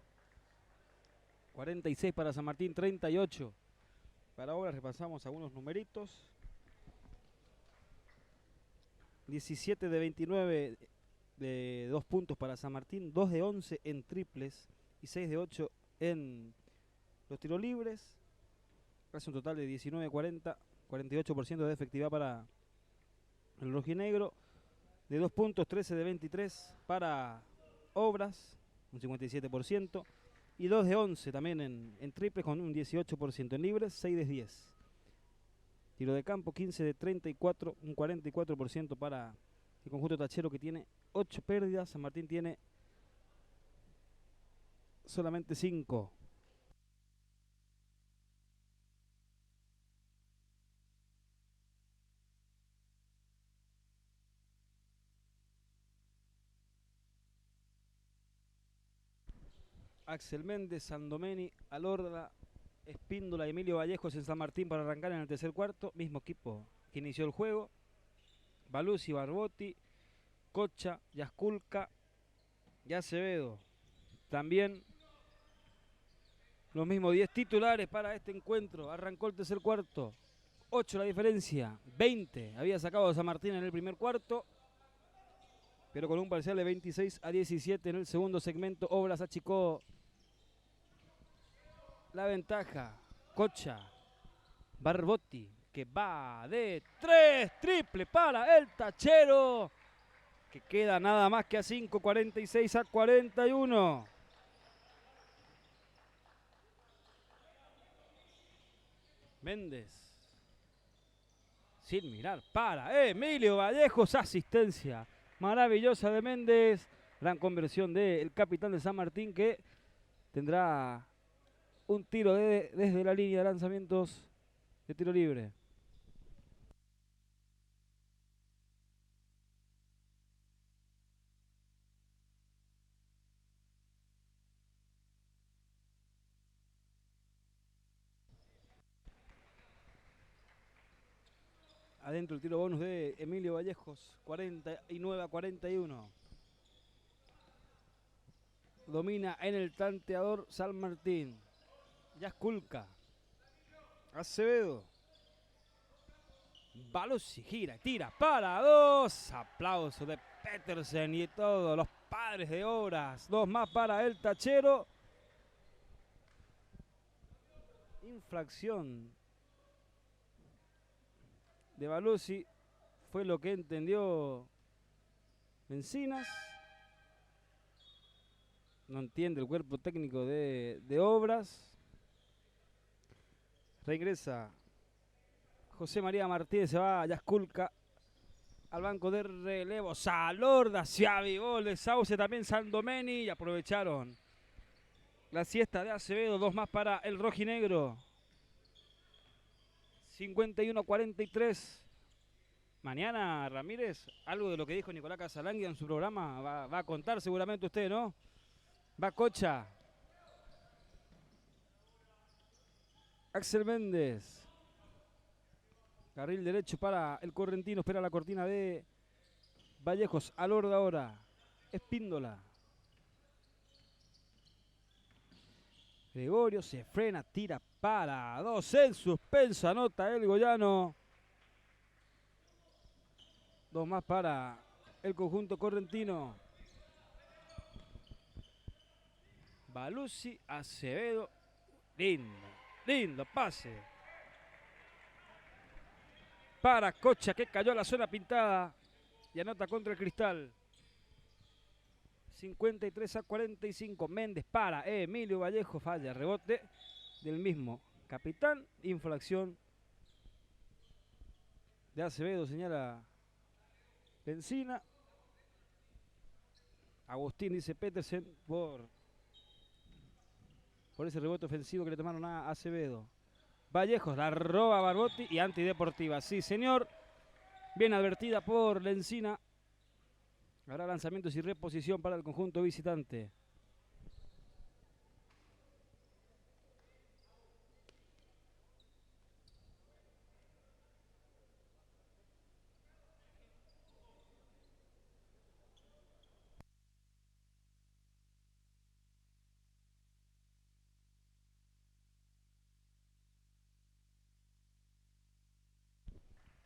46 para San Martín, 38 para Obras. Repasamos algunos numeritos. 17 de 29 de 2 puntos para San Martín, 2 de 11 en triples y 6 de 8 en los tiros libres. Hace un total de 19-40, 48% de efectividad para el rojinegro. De 2 puntos, 13 de 23 para Obras, un 57%. Y 2 de 11 también en triples con un 18%. En libres, 6 de 10. Tiro de campo, 15 de 34, un 44% para el conjunto tachero, que tiene 8 pérdidas. San Martín tiene solamente 5. Axel Méndez, Sandomeni, Alorda, Espíndola y Emilio Vallejos en San Martín para arrancar en el tercer cuarto. Mismo equipo que inició el juego. Baluzzi, Barbotti, Cocha, Yasculca y Acevedo. También los mismos 10 titulares para este encuentro. Arrancó el tercer cuarto. 8 la diferencia. 20 había sacado San Martín en el primer cuarto, pero con un parcial de 26-17 en el segundo segmento. Obras achicó la ventaja. Cocha, Barbotti, que va de 3, triple para el tachero, que queda nada más que a 5, 46-41. Méndez, sin mirar, para Emilio Vallejos, asistencia maravillosa de Méndez. Gran conversión del capitán de San Martín, que tendrá un tiro desde la línea de lanzamientos de tiro libre. Adentro el tiro bonus de Emilio Vallejos, 49-41. Domina en el tanteador San Martín. Yasculca, Acevedo, Baluzzi, gira, tira para 2. Aplauso de Petersen y todos los padres de Obras. 2 más para el tachero. Infracción de Baluzzi fue lo que entendió Encinas. No entiende el cuerpo técnico de Obras. Regresa José María Martínez, se va a Yasculca al banco de relevo. Salorda, se avivó el de Sauce, también Sandomeni, y aprovecharon la siesta de Acevedo. 2 más para el rojinegro. 51-43. Mañana, Ramírez, algo de lo que dijo Nicolás Casalangui en su programa va a contar seguramente usted, ¿no? Va Cocha. Axel Méndez. Carril derecho para el correntino. Espera la cortina de Vallejos. Alorda ahora. Espíndola. Gregorio se frena, tira para 2 en suspenso. Anota el goyano. 2 más para el conjunto correntino. Baluzzi, Acevedo. Lindo pase para Cocha, que cayó a la zona pintada y anota contra el Cristal. 53-45. Méndez para Emilio Vallejo, falla, rebote del mismo capitán. Infracción de Acevedo, señala Encina. Agustín, dice Petersen, por ese rebote ofensivo que le tomaron a Acevedo. Vallejos, la roba Barbotti y antideportiva. Sí, señor. Bien advertida por Lencina. Habrá lanzamientos y reposición para el conjunto visitante.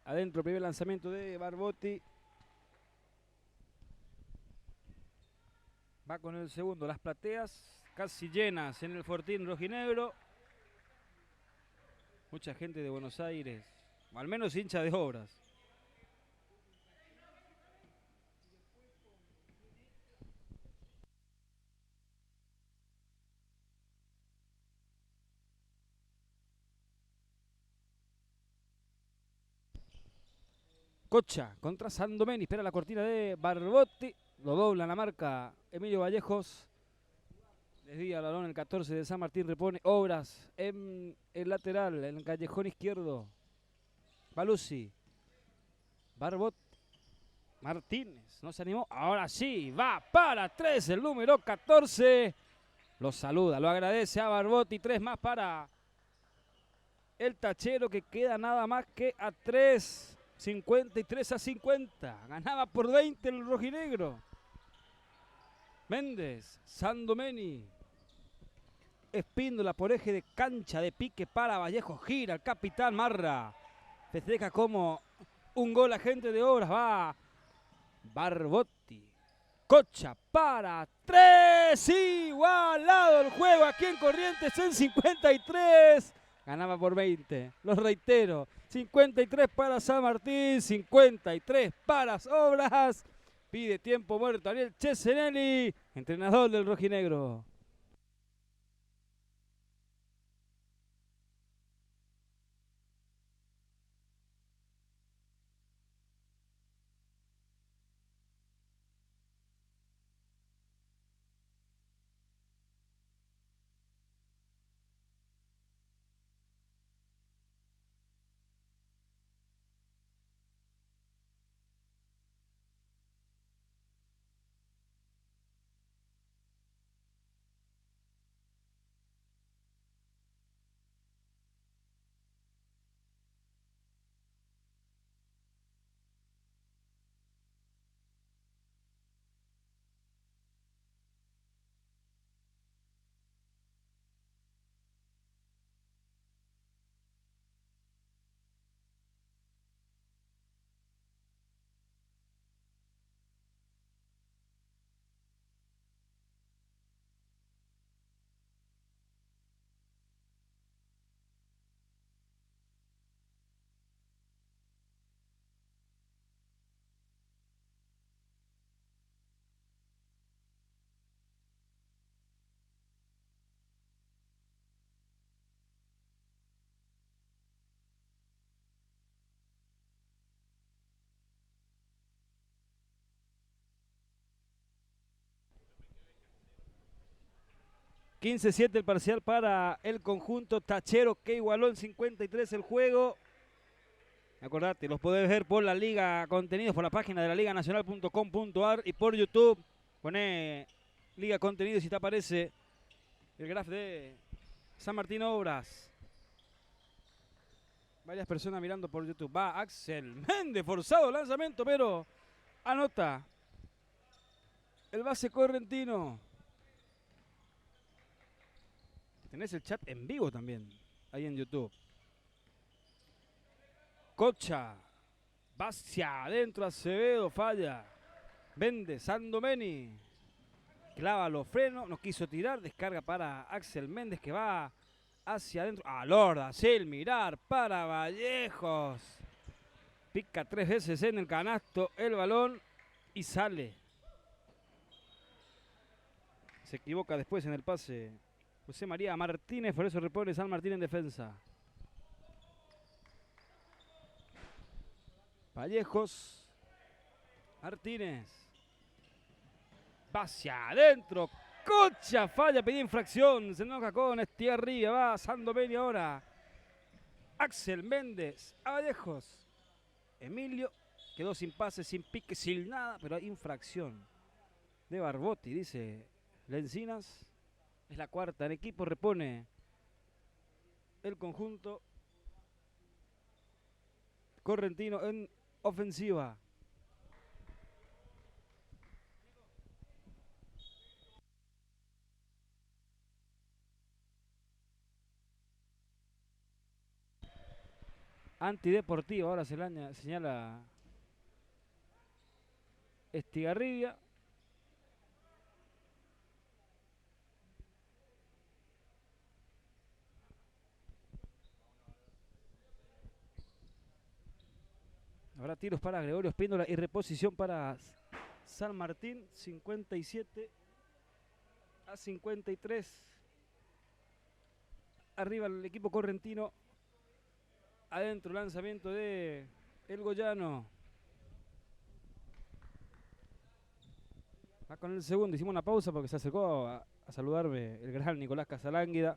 Adentro, primer lanzamiento de Barbotti. Va con el segundo. Las plateas casi llenas en el Fortín rojinegro. Mucha gente de Buenos Aires, o al menos hincha de Obras. Cocha contra Sandomeni. Espera la cortina de Barbotti. Lo dobla la marca Emilio Vallejos. Desvía el balón el 14 de San Martín. Repone Obras en el lateral, en el callejón izquierdo. Baluzzi. Barbotti. Martínez. No se animó. Ahora sí. Va para 3. El número 14. Lo saluda. Lo agradece a Barbotti. 3 más para el tachero, que queda nada más que a 3. 53-50. Ganaba por 20 el rojinegro. Méndez, Sandomeni. Espíndola por eje de cancha de pique para Vallejo. Gira el capitán Marra. Festeja como un gol a gente de Obras. Va Barbotti. Cocha para 3. Igualado el juego aquí en Corrientes en 53. Ganaba por 20. Lo reitero. 53 para San Martín, 53 para Obras. Pide tiempo muerto Ariel Chesenelli, entrenador del rojinegro. $15-7 el parcial para el conjunto tachero, que igualó en 53 el juego. Acordate, los podés ver por la Liga Contenidos, por la página de la liganacional.com.ar y por YouTube. Poné Liga Contenidos y te aparece el graph de San Martín Obras. Varias personas mirando por YouTube. Va Axel Méndez, forzado lanzamiento, pero anota el base correntino. Tenés el chat en vivo también, ahí en YouTube. Cocha, va hacia adentro, Acevedo, falla. Vende, Sandomeni. Clava los frenos, no quiso tirar, descarga para Axel Méndez, que va hacia adentro. A Lorda, el mirar para Vallejos. Pica 3 veces en el canasto el balón y sale. Se equivoca después en el pase José María Martínez, por eso repone San Martín en defensa. Vallejos. Martínez. Va hacia adentro. Cocha, falla, pedía infracción. Se enoja con Estiarría. Va Sandomeni ahora. Axel Méndez a Vallejos. Emilio quedó sin pase, sin pique, sin nada, pero hay infracción de Barbotti, dice Lencinas. Es la cuarta en equipo, repone el conjunto correntino en ofensiva. antideportivo. Ahora señala Estigarribia. Habrá tiros para Gregorio Espíndola y reposición para San Martín. 57-53. Arriba el equipo correntino. Adentro lanzamiento de el Goyano. Va con el segundo. Hicimos una pausa porque se acercó a saludarme el gran Nicolás Casalánguida.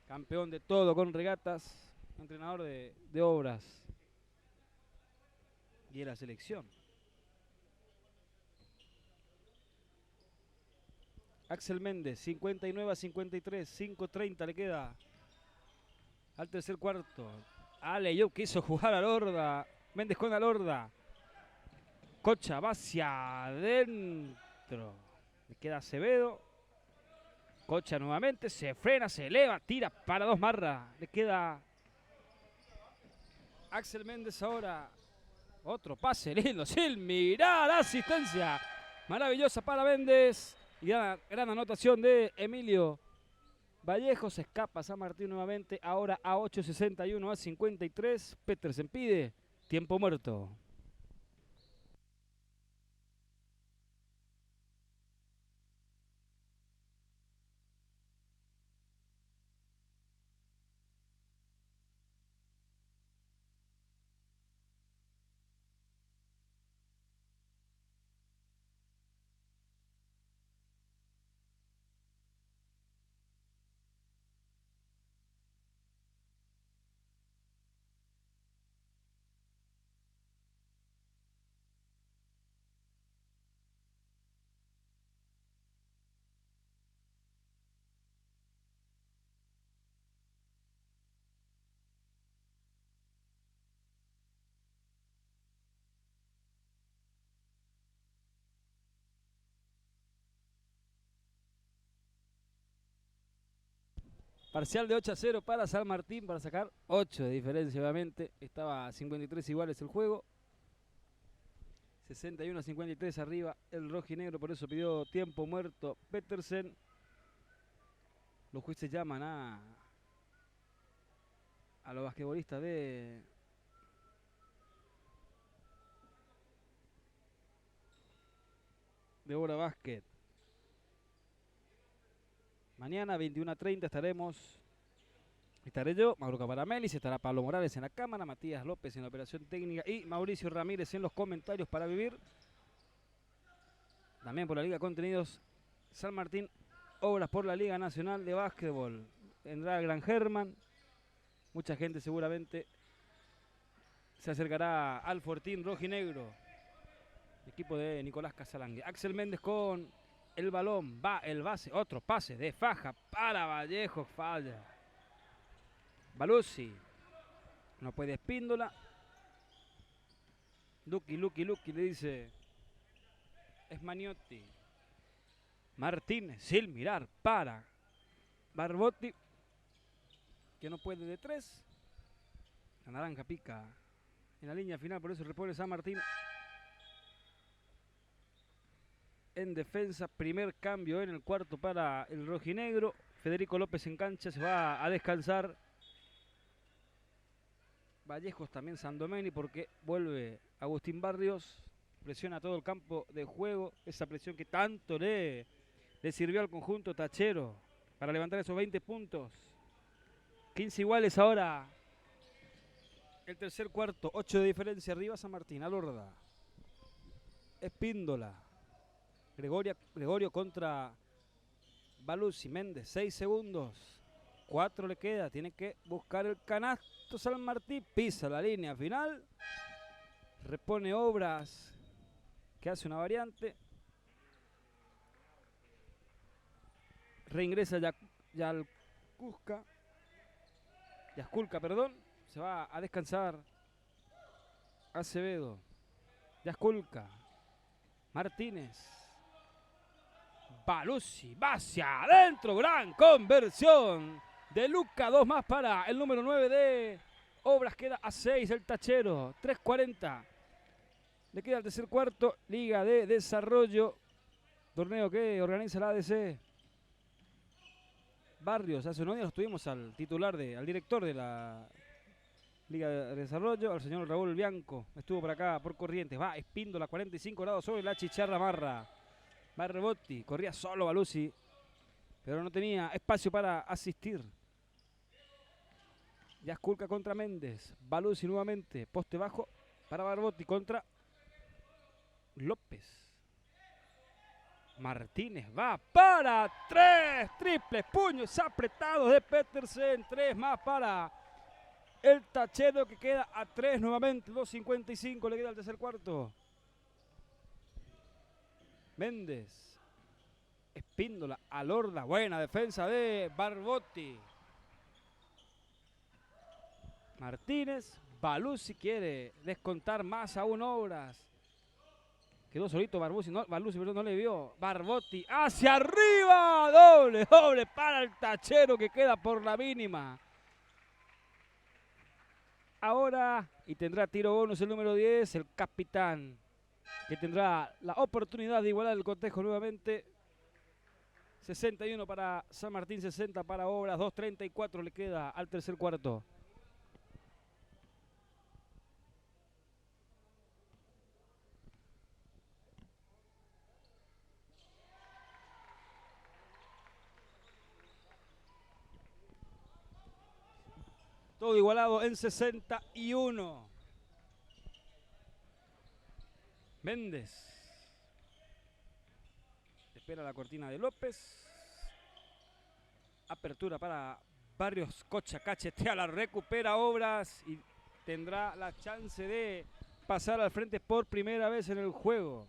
Campeón de todo con regatas. Entrenador de obras. Y de la selección. Axel Méndez, 59-53, 5:30 le queda al tercer cuarto. Aleyop quiso jugar a Lorda. Méndez con Alorda. Cocha va hacia adentro. Le queda Acevedo. Cocha nuevamente, se frena, se eleva, tira para dos marras. Le queda Axel Méndez ahora. Otro pase lindo, sin mirar, asistencia maravillosa para Méndez. Y gran anotación de Emilio Vallejo. Se escapa San Martín nuevamente, ahora a 8:61-53. Petersen pide tiempo muerto. Parcial de 8-0 para San Martín, para sacar 8 de diferencia, obviamente. Estaba a 53 iguales el juego. 61-53 arriba el rojinegro, por eso pidió tiempo muerto Petersen. Los jueces llaman a los basquetbolistas de Obra Básquet. Mañana 21:30 estaré yo, Mauro Caparamelis, estará Pablo Morales en la cámara, Matías López en la operación técnica y Mauricio Ramírez en los comentarios para vivir. También por la Liga Contenidos San Martín, Obras por la Liga Nacional de Básquetbol. Vendrá el Gran Germán. Mucha gente seguramente se acercará al Fortín rojinegro. Equipo de Nicolás Casalangue. Axel Méndez con el balón. Va el base. Otro pase de faja para Vallejo. Falla. Baluzzi. No puede Espíndola. Lucky le dice. Es Maniotti. Martínez, sin mirar, para Barbotti, que no puede de 3. La naranja pica en la línea final, por eso repone San Martín. En defensa, primer cambio en el cuarto para el rojinegro. Federico López en cancha, se va a descansar. Vallejos también Sandomeni porque vuelve Agustín Barrios. Presiona todo el campo de juego, esa presión que tanto le sirvió al conjunto tachero para levantar esos 20 puntos. 15 iguales ahora. El tercer cuarto, 8 de diferencia arriba San Martín. Alorda. Espíndola. Gregorio contra Baluzzi. Méndez, 6 segundos. 4 le queda, tiene que buscar el canasto San Martín. Pisa la línea final. Repone Obras, que hace una variante. Reingresa Yazculca, perdón. Se va a descansar Acevedo. Yazculca. Martínez. Baluzzi va hacia adentro. Gran conversión de Luca. 2 más para el número 9 de Obras queda a 6 el tachero. 3:40. Le queda el tercer cuarto. Liga de Desarrollo. Torneo que organiza la ADC. Barrios. Hace unos días nos tuvimos al titular, al director de la Liga de Desarrollo, al señor Raúl Bianco. Estuvo por acá, por Corrientes. Va Espíndola, 45 grados sobre la chicharra Marra. Barbotti. Corría solo Baluzzi, pero no tenía espacio para asistir. Yasculca contra Méndez. Baluzzi nuevamente. Poste bajo para Barbotti contra López. Martínez va para 3. Triples puños apretados de Petersen. 3 más para el tachero que queda a 3 nuevamente. 2:55 le queda el tercer cuarto. Méndez. Espíndola. Alorda. Buena defensa de Barbotti. Martínez. Baluzzi quiere descontar más aún Obras. Quedó solito Baluzzi, pero no le vio. Barbotti hacia arriba. Doble para el tachero que queda por la mínima. Ahora, y tendrá tiro bonus el número 10, el capitán, que tendrá la oportunidad de igualar el cotejo nuevamente. 61 para San Martín, 60 para Obras. 2:34 le queda al tercer cuarto. Todo igualado en 61. Méndez. Espera la cortina de López. Apertura para Barrios. Cocha cachetea, la recupera Obras y tendrá la chance de pasar al frente por primera vez en el juego.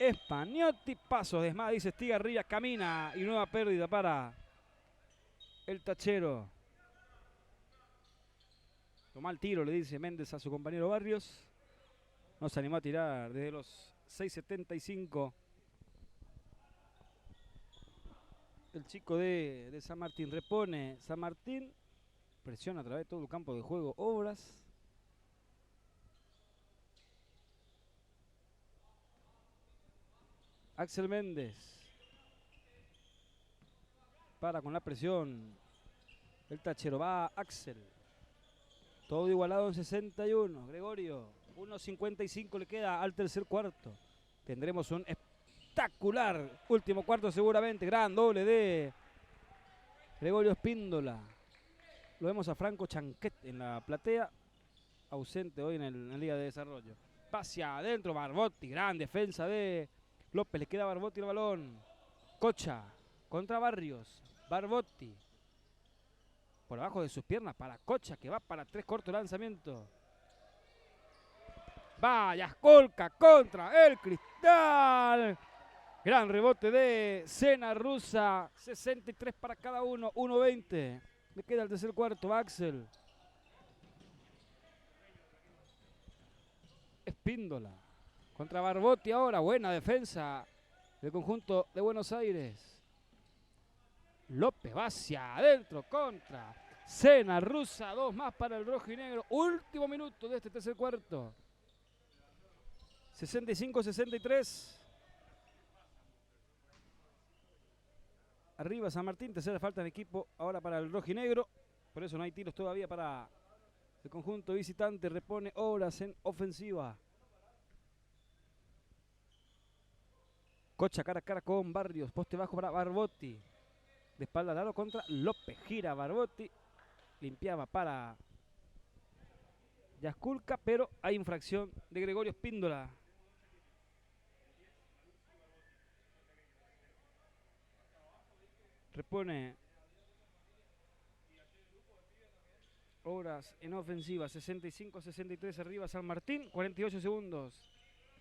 Spagnotti, paso de más, dice Estigarribia, camina y nueva pérdida para el tachero. Toma el tiro, le dice Méndez a su compañero Barrios. No se animó a tirar desde los 6:75. El chico de San Martín repone. San Martín presiona a través de todo el campo de juego Obras. Axel Méndez. Para con la presión. El tachero va Axel. Todo igualado en 61. Gregorio. 1:55 le queda al tercer cuarto. Tendremos un espectacular último cuarto seguramente. Gran doble de Gregorio Espíndola. Lo vemos a Franco Chanquet en la platea. Ausente hoy en la Liga de Desarrollo. Pasia adentro Barbotti. Gran defensa de López. Le queda a Barbotti el balón. Cocha contra Barrios. Barbotti. Por abajo de sus piernas para Cocha, que va para 3 corto lanzamiento. Vaya, Yasculca contra el Cristal. Gran rebote de Cena Rusa. 63 para cada uno. 1:20. Le queda el tercer cuarto. Axel. Espíndola. Contra Barbotti ahora. Buena defensa del conjunto de Buenos Aires. López va hacia adentro contra Cena Rusa. 2 más para el rojo y negro. Último minuto de este tercer cuarto. 65-63. Arriba San Martín. Tercera falta en equipo ahora para el rojo y negro. Por eso no hay tiros todavía para el conjunto visitante. Repone Obras en ofensiva. Cocha cara a cara con Barrios. Poste bajo para Barbotti. De espalda al aro contra López. Gira Barbotti. Limpiaba para Yasculca, pero hay infracción de Gregorio Espíndola. Repone Obras en ofensiva. 65-63 arriba San Martín. 48 segundos.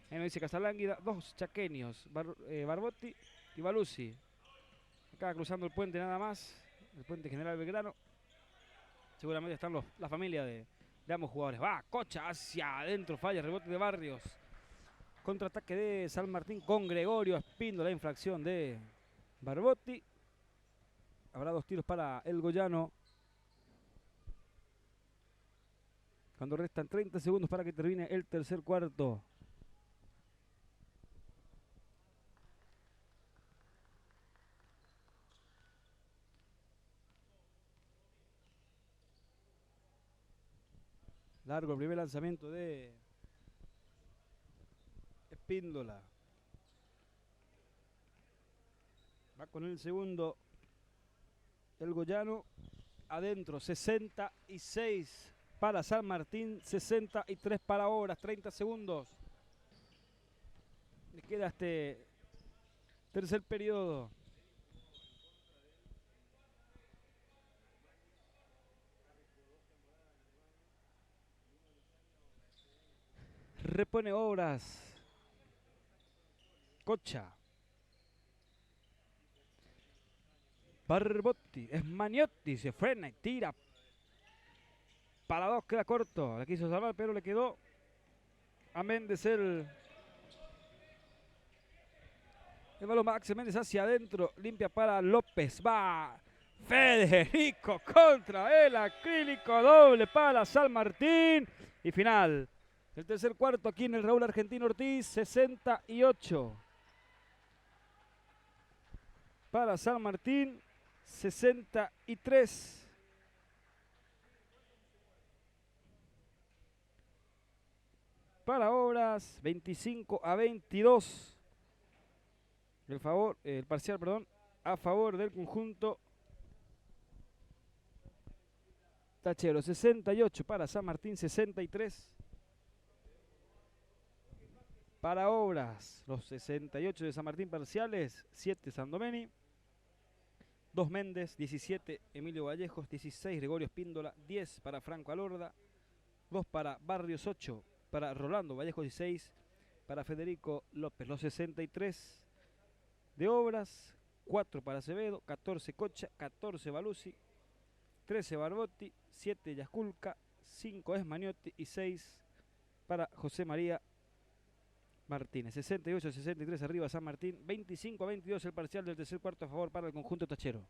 Ahí nos dice Casalánguida. 2 chaqueños. Barbotti y Baluzzi. Acá cruzando el puente nada más. El puente General Belgrano. Seguramente están la familia de ambos jugadores. Va, Cocha hacia adentro. Falla, rebote de Barrios. Contraataque de San Martín con Gregorio Espíndola. La infracción de Barbotti. Habrá 2 tiros para el Goyano. Cuando restan 30 segundos para que termine el tercer cuarto. Largo el primer lanzamiento de Espíndola. Va con el segundo el goyano. Adentro, 66 para San Martín, 63 para Obras, 30 segundos. Le queda este tercer periodo. Repone Obras. Cocha. Barbotti. Esmaniotti. Se frena y tira. Para dos, queda corto. La quiso salvar, pero le quedó a Méndez el balón. Va Axel Méndez hacia adentro. Limpia para López. Va Federico contra el acrílico. Doble para San Martín. Y final. El tercer cuarto aquí en el Raúl Argentino Ortiz. 68 para San Martín. 63 para Obras. 25-22. El parcial, perdón, a favor del conjunto tachero. 68 para San Martín, 63 para Obras. Los 68 de San Martín parciales: 7 Sandomeni, 2 Méndez, 17 Emilio Vallejos, 16 Gregorio Espíndola, 10 para Franco Alorda, 2 para Barrios, 8 para Rolando Vallejos, 16 para Federico López. Los 63 de Obras: 4 para Acevedo, 14 Cocha, 14 Baluzzi, 13 Barbotti, 7 Yasculca, 5 Esmaniotti y 6 para José María Martínez. 68-63 arriba San Martín, 25-22 el parcial del tercer cuarto a favor para el conjunto tachero.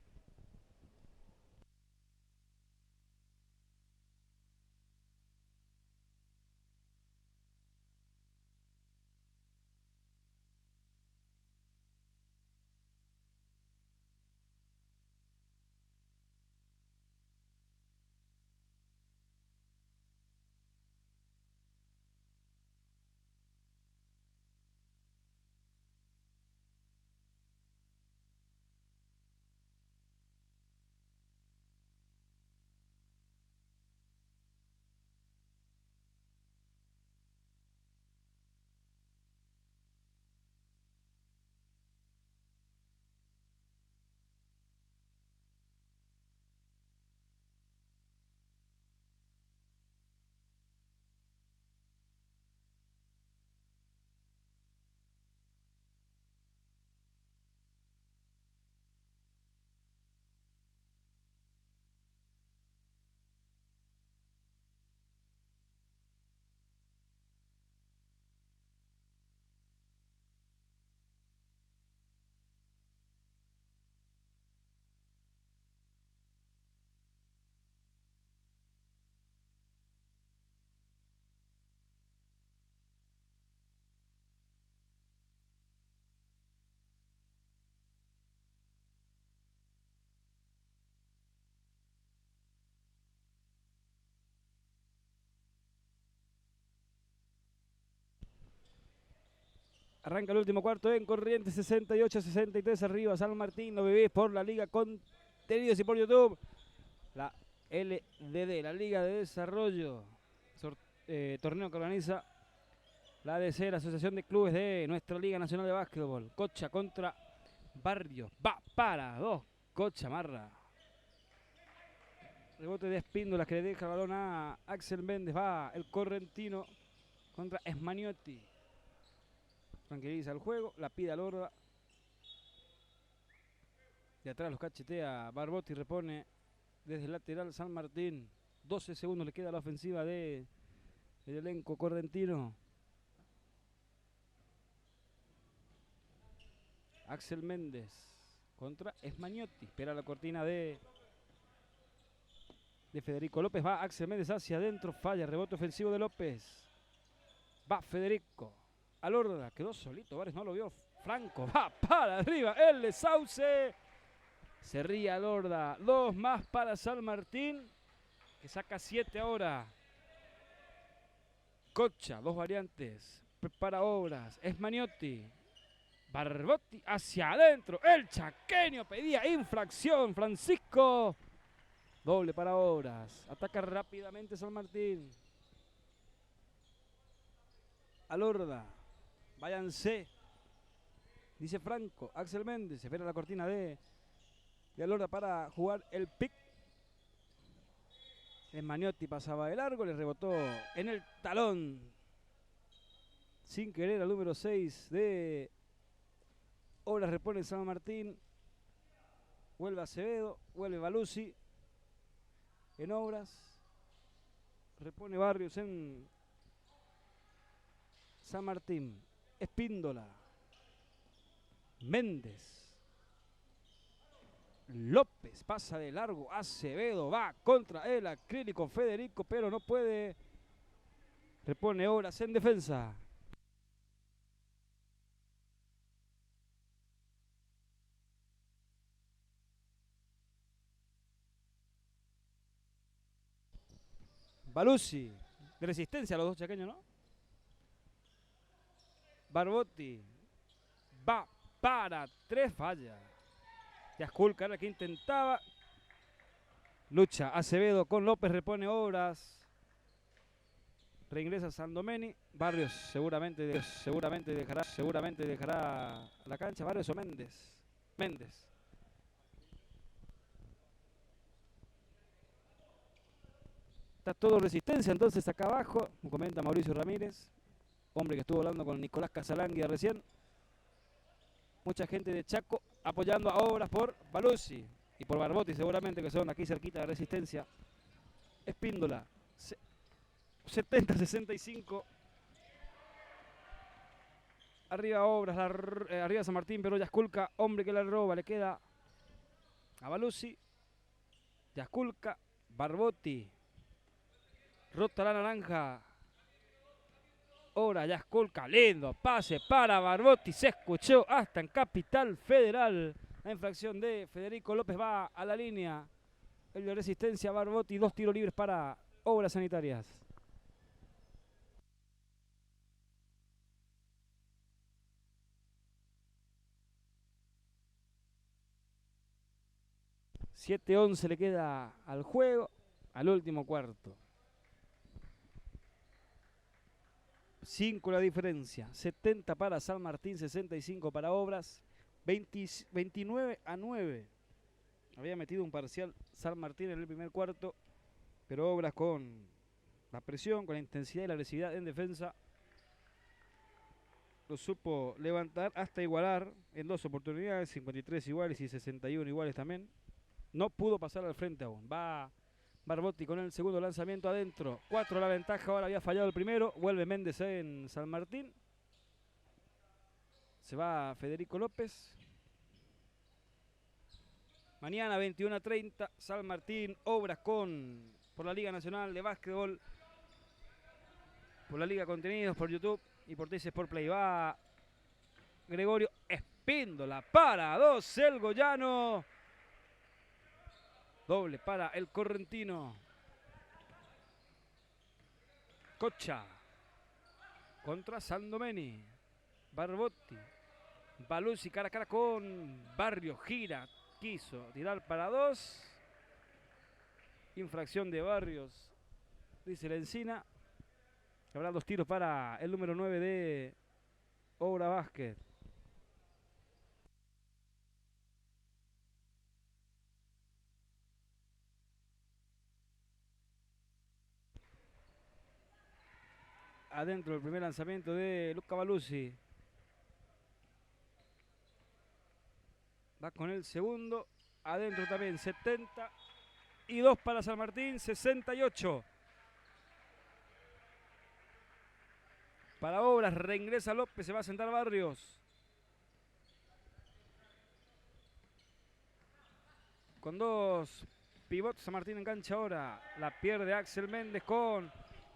Arranca el último cuarto en Corrientes, 68-63 arriba San Martín. Lo bebés por la Liga Contenidos y por YouTube. La LDD, la Liga de Desarrollo. Torneo que organiza la ADC, la Asociación de Clubes de nuestra Liga Nacional de Básquetbol. Cocha contra Barrios. Va para 2. Cocha marra. Rebote de Espíndolas que le deja el balón a Axel Méndez. Va el correntino contra Esmaniotti. Tranquiliza el juego, la pide a Lorda. De atrás los cachetea Barbotti, repone desde el lateral San Martín. 12 segundos le queda a la ofensiva del elenco correntino. Axel Méndez contra Esmaniotti. Espera la cortina de de Federico López. Va Axel Méndez hacia adentro. Falla. Rebote ofensivo de López. Va Federico. Alorda. Quedó solito. Vares no lo vio. Franco. Va para arriba. El de Sauce. Se ríe Alorda. 2 más para San Martín, que saca 7 ahora. Cocha. 2 variantes. Prepara Obras. Es Maniotti. Barbotti hacia adentro. El chaqueño pedía infracción. Francisco. Doble para Obras. Ataca rápidamente San Martín. Alorda. Váyanse. Dice Franco. Axel Méndez. Se espera la cortina de Alorda para jugar el pick. El Maniotti pasaba de largo. Le rebotó en el talón. Sin querer al número 6 de Obras. Repone San Martín. Vuelve Acevedo. Vuelve Baluzzi. En Obras. Repone Barrios en San Martín. Espíndola. Méndez. López pasa de largo. Acevedo va contra el acrílico Federico, pero no puede. Repone Obras en defensa. Baluzzi. De resistencia a los dos chaqueños, ¿no? Barbotti. Va para 3, falla. Yasculca era que intentaba. Lucha Acevedo con López, repone Obras. Reingresa Sandomeni. Barrios seguramente dejará la cancha. Barrios o Méndez. Méndez. Está todo resistencia entonces acá abajo, como comenta Mauricio Ramírez, hombre que estuvo hablando con Nicolás Casalanguia recién. Mucha gente de Chaco apoyando a Obras por Baluzzi y por Barbotti seguramente, que son aquí cerquita de resistencia. Espíndola. 70-65. Arriba Obras, arriba San Martín, pero Yasculca, hombre que la roba, le queda a Baluzzi. Yasculca, Barbotti. Rota la naranja. Ahora Yasculca, lindo pase para Barbotti. Se escuchó hasta en Capital Federal. La infracción de Federico López va a la línea. El de resistencia Barbotti. 2 tiros libres para Obras Sanitarias. $7-11 le queda al juego, al último cuarto. 5 la diferencia. 70 para San Martín, 65 para Obras. 29-9. Había metido un parcial San Martín en el primer cuarto, pero Obras con la presión, con la intensidad y la agresividad en defensa lo supo levantar hasta igualar en 2 oportunidades, 53 iguales y 61 iguales también. No pudo pasar al frente aún. Va Barbotti con el segundo lanzamiento adentro. 4 la ventaja, ahora había fallado el primero. Vuelve Méndez en San Martín. Se va Federico López. Mañana 21:30, San Martín, Obras por la Liga Nacional de Básquetbol, por la Liga Contenidos, por YouTube y por TC Sport Play. Va Gregorio Espíndola para 2, el Goyano. Doble para el correntino. Cocha contra Sandomeni. Barbotti. Baluzzi cara a cara con Barrios. Gira. Quiso tirar para 2. Infracción de Barrios. Dice la Encina. Habrá 2 tiros para el número 9 de Obra Básquet. Adentro el primer lanzamiento de Luca Baluzzi. Va con el segundo. Adentro también 72 para San Martín, 68. Para Obras, reingresa López, se va a sentar Barrios. Con 2 pivot. San Martín engancha ahora. La pierde Axel Méndez con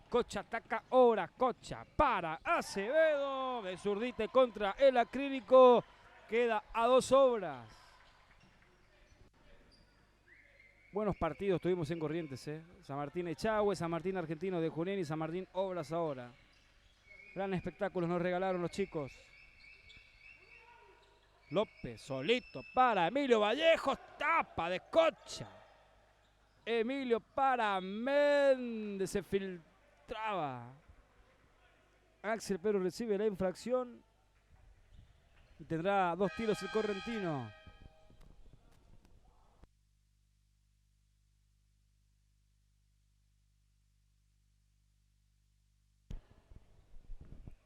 Cocha. Ataca ahora. Cocha para Acevedo. De zurdite contra el acrílico. Queda a 2 obras. Buenos partidos tuvimos en Corrientes, San Martín Echagüe, San Martín Argentino de Junín y San Martín Obras ahora. Gran espectáculo nos regalaron los chicos. López solito para Emilio Vallejos. Tapa de Cocha. Emilio para Méndez. Se filtraba. Axel pero recibe la infracción. Y tendrá 2 tiros el correntino.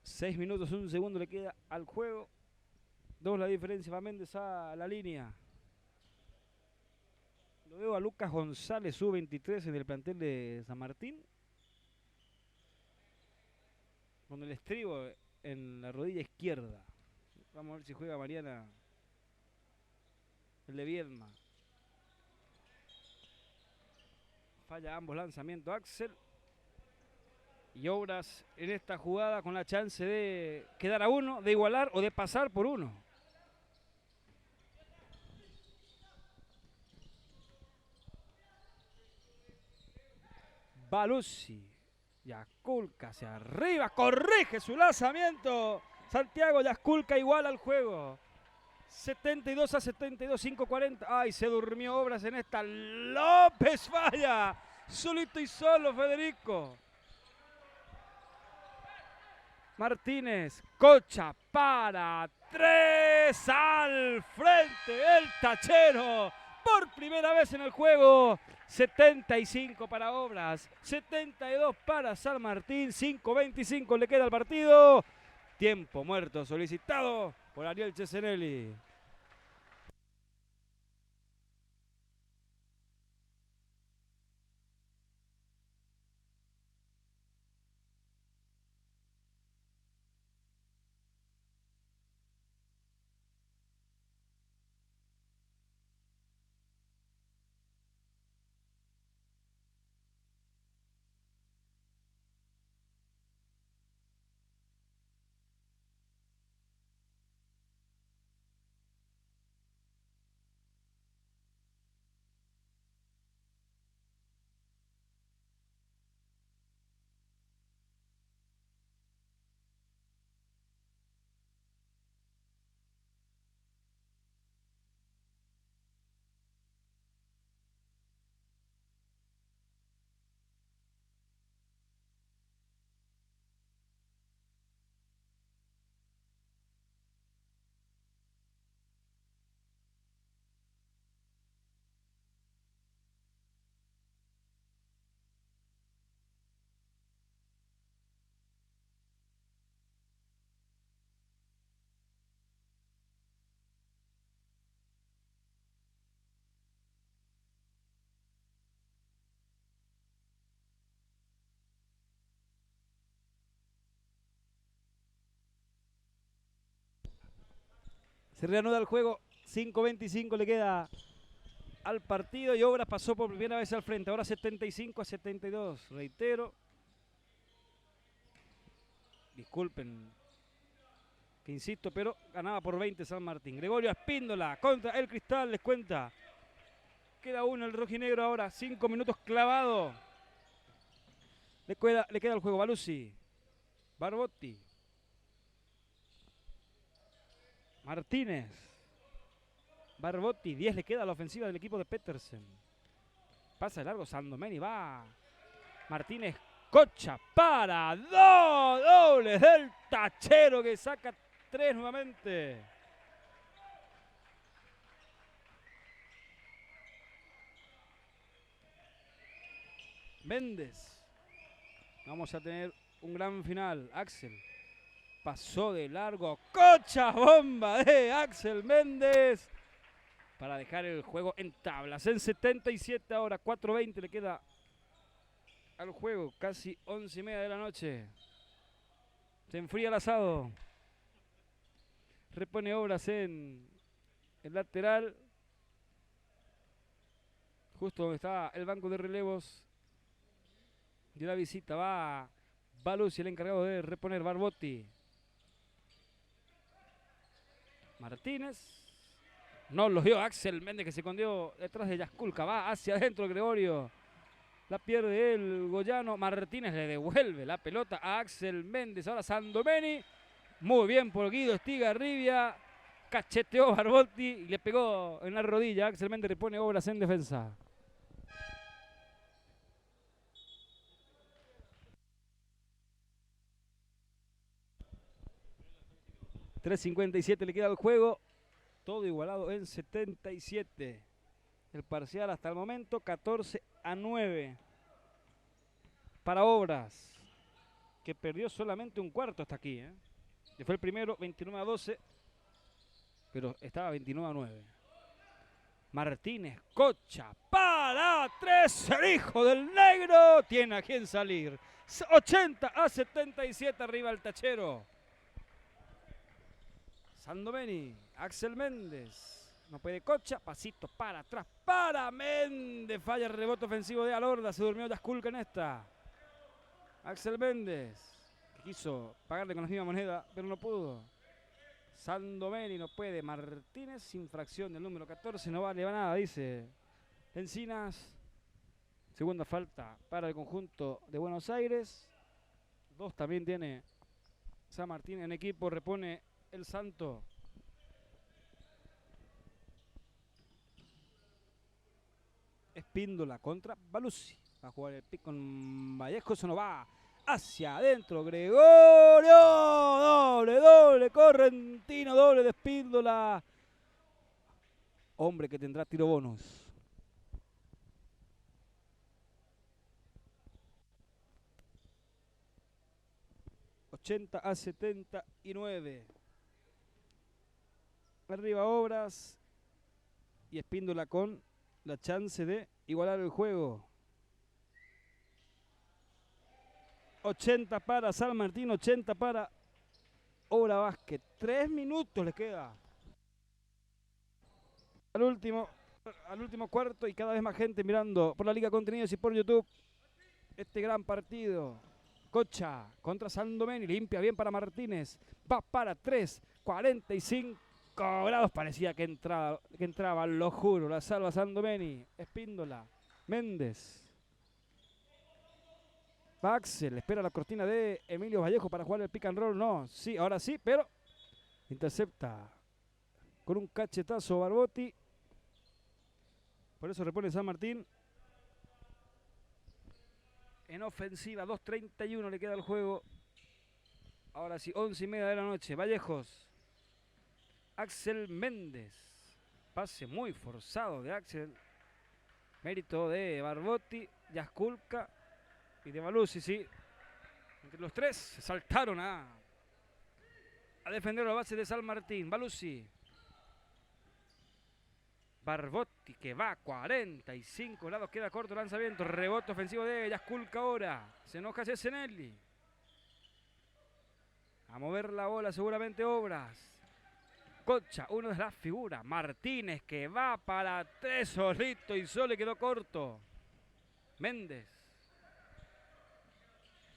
Seis minutos, 1 segundo le queda al juego. 2 la diferencia, va Méndez a la línea. Lo veo a Lucas González, sub-23 en el plantel de San Martín. Con el estribo en la rodilla izquierda. Vamos a ver si juega Mariana. El de Viedma. Falla ambos lanzamientos Axel. Y Obras en esta jugada con la chance de quedar a 1, de igualar o de pasar por 1. Balusi. Yasculca hacia arriba. Corrige su lanzamiento. Santiago Yasculca iguala al juego. 72 a 72, 5:40. Ay, se durmió Obras en esta. López falla. Solito y solo Federico. Martínez, Cocha para 3 al frente, el tachero, por primera vez en el juego. 75 para Obras, 72 para San Martín, 5:25 le queda al partido. Tiempo muerto solicitado por Ariel Cesenelli. Se reanuda el juego, 5:25 le queda al partido y Obras pasó por primera vez al frente. Ahora 75 a 72, reitero. Disculpen que insisto, pero ganaba por 20 San Martín. Gregorio Espíndola contra el Cristal, les cuenta. Queda 1 el rojinegro ahora, 5 minutos clavado. Le queda el juego Balusi, Barbotti, Martínez, Barbotti, 10 le queda a la ofensiva del equipo de Petersen. Pasa de largo Sandomeni, va Martínez, Cocha para 2 dobles del tachero que saca 3 nuevamente. Méndez. Vamos a tener un gran final. Axel pasó de largo. Cocha, bomba de Axel Méndez para dejar el juego en tablas. En 77 ahora, 4:20 le queda al juego. Casi 11:30 de la noche. Se enfría el asado. Repone Obras en el lateral. justo donde está el banco de relevos de la visita. Va Balusi, el encargado de reponer. Barbotti. Martínez. No lo vio Axel Méndez, que se escondió detrás de Yasculca. Va hacia adentro Gregorio. La pierde el goyano. Martínez le devuelve la pelota a Axel Méndez. Ahora Sandomeni. Muy bien por Guido Estigarribia. Cacheteó Barbotti y le pegó en la rodilla. Axel Méndez repone Obras en defensa. $3:57 le queda al juego. Todo igualado en 77. El parcial hasta el momento 14-9 para Obras, que perdió solamente un cuarto hasta aquí, que fue el primero 29-12, pero estaba 29-9. Martínez, Cocha, para 3, el hijo del negro, tiene a quien salir. 80-77 arriba el tachero. Sandomeni, Axel Méndez. No puede Cocha, pasito para atrás, para Méndez. Falla el rebote ofensivo de Alorda. Se durmió Yasculca en esta. Axel Méndez, que quiso pagarle con la misma moneda, pero no pudo. Sandomeni no puede. Martínez, infracción del número 14. No vale nada, dice Encinas. Segunda falta para el conjunto de Buenos Aires. 2 también tiene San Martín en equipo. Repone el Santo. Espíndola contra Balusi. Va a jugar el pick con Vallejo. Eso no va hacia adentro. Gregorio. Doble. Correntino. Doble de Espíndola. Hombre que tendrá tiro bonus. $80-79. Arriba Obras. Y Espíndola con la chance de igualar el juego. 80 para San Martín, 80 para Obra Básquet. 3 minutos les queda al último cuarto, y cada vez más gente mirando por la Liga Contenidos y por YouTube este gran partido. Cocha contra Sandomeni, limpia bien para Martínez. Va para 3, 45 grados, parecía que entraba, lo juro. La salva Sandomeni. Espíndola, Méndez. Va Axel, espera la cortina de Emilio Vallejo para jugar el pick and roll. No, sí, ahora sí, pero intercepta con un cachetazo Barbotti. Por eso repone San Martín en ofensiva. 2:31 le queda el juego. Ahora sí, 11:30 de la noche. Vallejos. Axel Méndez. Pase muy forzado de Axel. Mérito de Barbotti, Yasculca y de Balusi, sí. Entre los tres se saltaron a defender la base de San Martín. Balusi. Barbotti, que va a 45 grados, queda corto el lanzamiento. Rebote ofensivo de Yasculca ahora. Se enoja Cesenelli. A mover la bola seguramente Obras. Cocha, uno de las figuras. Martínez, que va para 3 solito y solo, quedó corto. Méndez.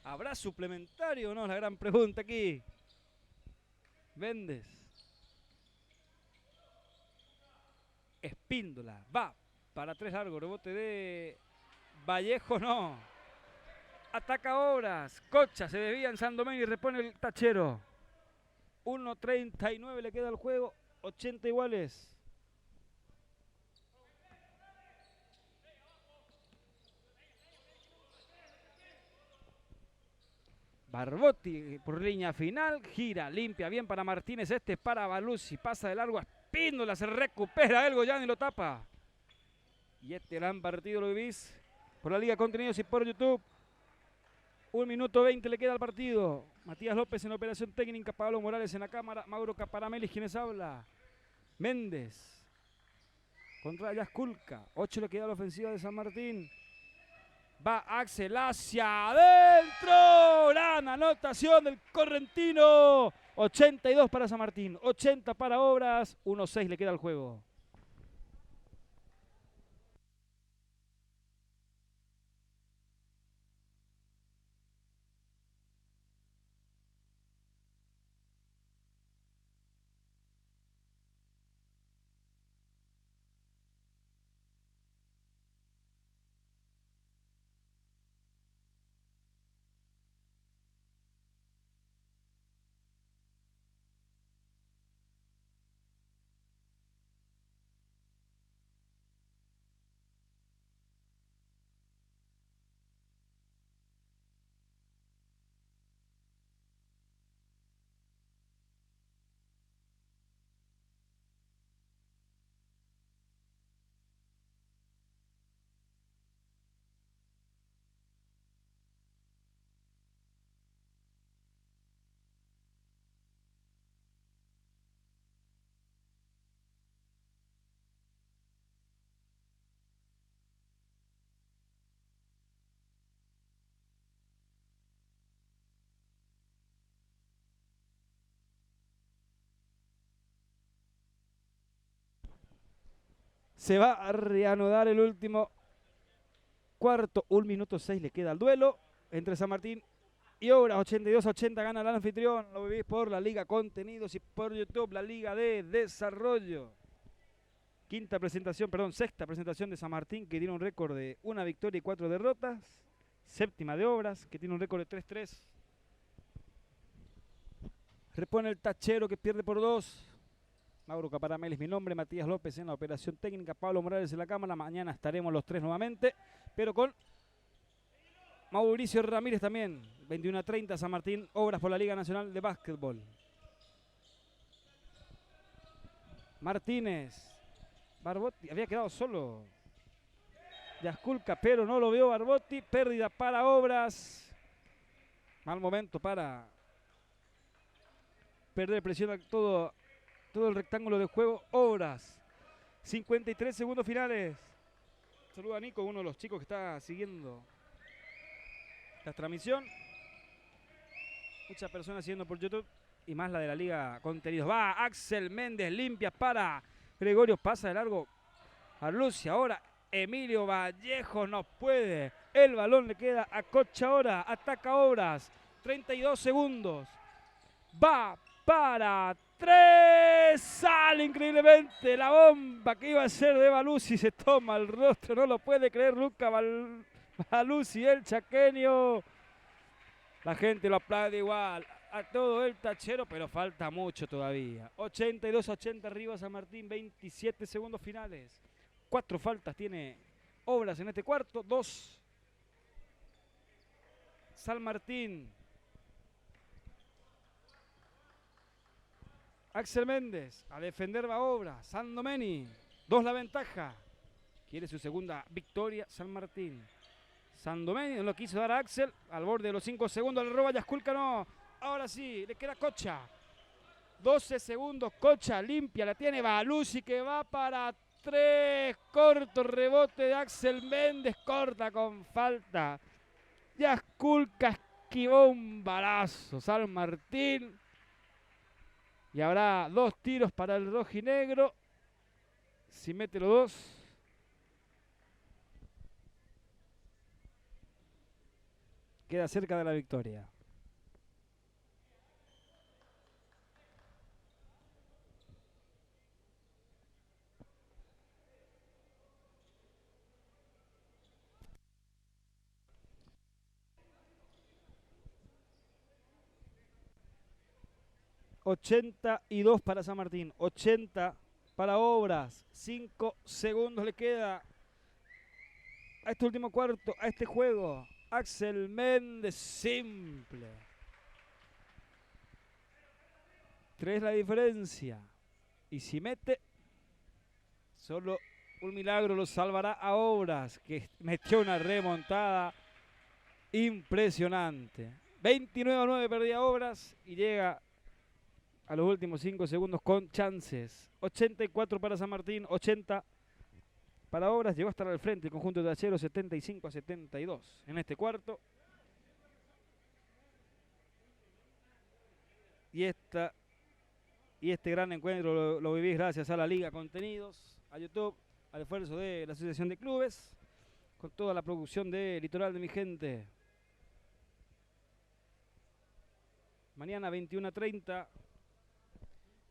¿Habrá suplementario o no? Es la gran pregunta aquí. Méndez. Espíndola. Va para 3 largo. Rebote de Vallejo, no. Ataca Obras. Cocha, se desvía en Sandomeni y repone el tachero. 1:39 le queda al juego. 80 iguales. Barbotti por línea final. Gira, limpia bien para Martínez. Este es para Balusi. Pasa de largo a Espíndola. Se recupera el Goyán y lo tapa. Y este gran partido lo vivís por la Liga Contenidos y por YouTube. 1:20 le queda al partido. Matías López en operación técnica, Pablo Morales en la cámara, Mauro Caparamelis quienes habla. Méndez contra Yasculca. 8 le queda a la ofensiva de San Martín. Va Axel hacia adentro. Gran anotación del correntino. 82 para San Martín, 80 para Obras. 1:6 le queda al juego. Se va a reanudar el último cuarto. 1 minuto 6 le queda al duelo entre San Martín y Obras. 82-80 gana el anfitrión. Lo vivís por la Liga Contenidos y por YouTube, la Liga de Desarrollo. Sexta presentación de San Martín, que tiene un récord de 1 victoria y 4 derrotas. Séptima de Obras, que tiene un récord de 3-3. Repone el Tachero, que pierde por 2. Mauro Caparamel es mi nombre, Matías López en la operación técnica, Pablo Morales en la cámara. Mañana estaremos los 3 nuevamente, pero con Mauricio Ramírez también. 21-30 San Martín, Obras por la Liga Nacional de Básquetbol. Martínez. Barbotti había quedado solo. Yasculca, pero no lo vio Barbotti. Pérdida para Obras. Mal momento para perder presión a todo el rectángulo de juego. Obras. 53 segundos finales. Saluda a Nico, uno de los chicos que está siguiendo la transmisión. Muchas personas siguiendo por YouTube y más la de la Liga Contenidos. Va Axel Méndez, limpia para Gregorio, pasa de largo a Lucy. Ahora Emilio Vallejo no puede. El balón le queda a Cocha ahora. Ataca Obras. 32 segundos. Va para 3. Sale increíblemente la bomba que iba a ser de Balusi. Se toma el rostro. No lo puede creer Luca Balusi, el chaqueño. La gente lo aplaude igual a todo el Tachero, pero falta mucho todavía. 82-80 arriba San Martín, 27 segundos finales. 4 faltas tiene Obras en este cuarto, 2 San Martín. Axel Méndez, a defender va Obras. Sandomeni, 2 la ventaja. Quiere su segunda victoria San Martín. Sandomeni no lo quiso dar a Axel, al borde de los 5 segundos, le roba Yasculca, no. Ahora sí, le queda Cocha. 12 segundos, Cocha limpia, la tiene Balusi que va para 3. Corto rebote de Axel Méndez, corta con falta. Yasculca esquivó un balazo. San Martín. Y habrá 2 tiros para el rojinegro. Si mete los 2. Queda cerca de la victoria. $82 para San Martín, 80 para Obras. 5 segundos le queda a este último cuarto, a este juego. Axel Méndez, simple. 3 la diferencia. Y si mete, solo un milagro lo salvará a Obras, que metió una remontada impresionante. 29-9 perdía Obras y llega a los últimos 5 segundos con chances. 84 para San Martín, 80 para Obras. Llegó a estar al frente el conjunto de Tachero, 75-72 en este cuarto. Y este gran encuentro lo vivís gracias a la Liga Contenidos, a YouTube, al esfuerzo de la Asociación de Clubes, con toda la producción de Litoral de mi gente. Mañana 21:30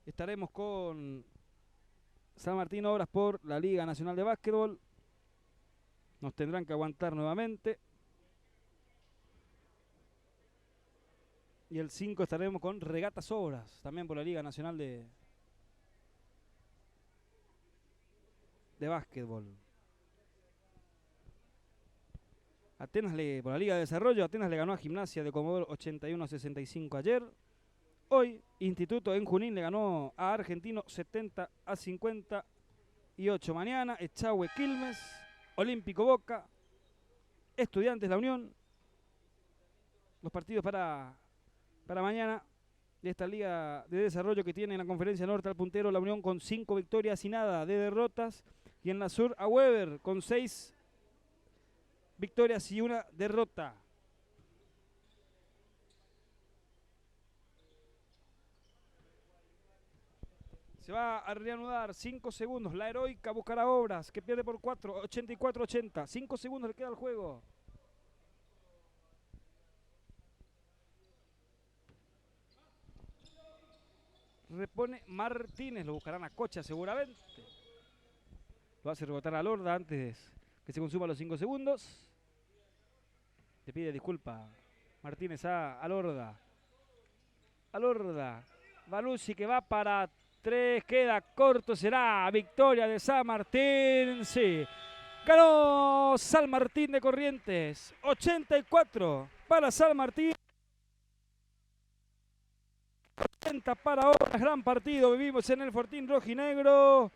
estaremos con San Martín Obras por la Liga Nacional de Básquetbol. Nos tendrán que aguantar nuevamente. Y el 5 estaremos con Regatas Obras, también por la Liga Nacional de Básquetbol. Por la Liga de Desarrollo, Atenas le ganó a Gimnasia de Comodoro 81-65 ayer. Hoy, Instituto en Junín le ganó a Argentino 70-58. Mañana, Echagüe Quilmes, Olímpico Boca, Estudiantes La Unión. Los partidos para mañana de esta Liga de Desarrollo que tiene en la Conferencia Norte al puntero La Unión con 5 victorias y nada de derrotas. Y en la Sur a Weber con 6 victorias y 1 derrota. Se va a reanudar 5 segundos. La Heroica buscará Obras, que pierde por 4, 84-80. 5 segundos le queda al juego. Repone Martínez, lo buscarán a Cocha seguramente. Lo hace rebotar a Lorda antes que se consuman los 5 segundos. Le pide disculpa Martínez a Lorda. A Lorda. Balucci que va para 3, queda corto, será victoria de San Martín. Sí, ganó San Martín de Corrientes. 84 para San Martín. 80 para Obras, gran partido vivimos en el Fortín Rojinegro.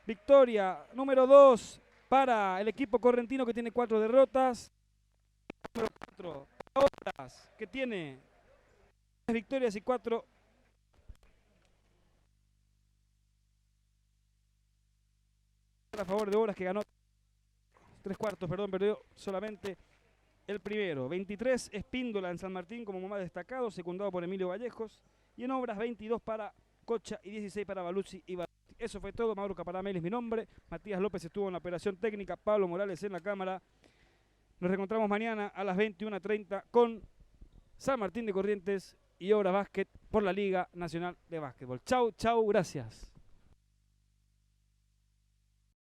Victoria número 2 para el equipo correntino que tiene 4 derrotas. Número 4 para Obras que tiene 3 victorias y 4 a favor de Obras, que ganó 3 cuartos, perdón, perdió solamente el primero. 23 Espíndola en San Martín como más destacado, secundado por Emilio Vallejos. Y en Obras 22 para Cocha y 16 para Balucci y Balucci. Eso fue todo. Mauro Caparamel es mi nombre. Matías López estuvo en la operación técnica. Pablo Morales en la cámara. Nos reencontramos mañana a las 21:30 con San Martín de Corrientes y Obras Básquet por la Liga Nacional de Básquetbol. Chau, chau, gracias.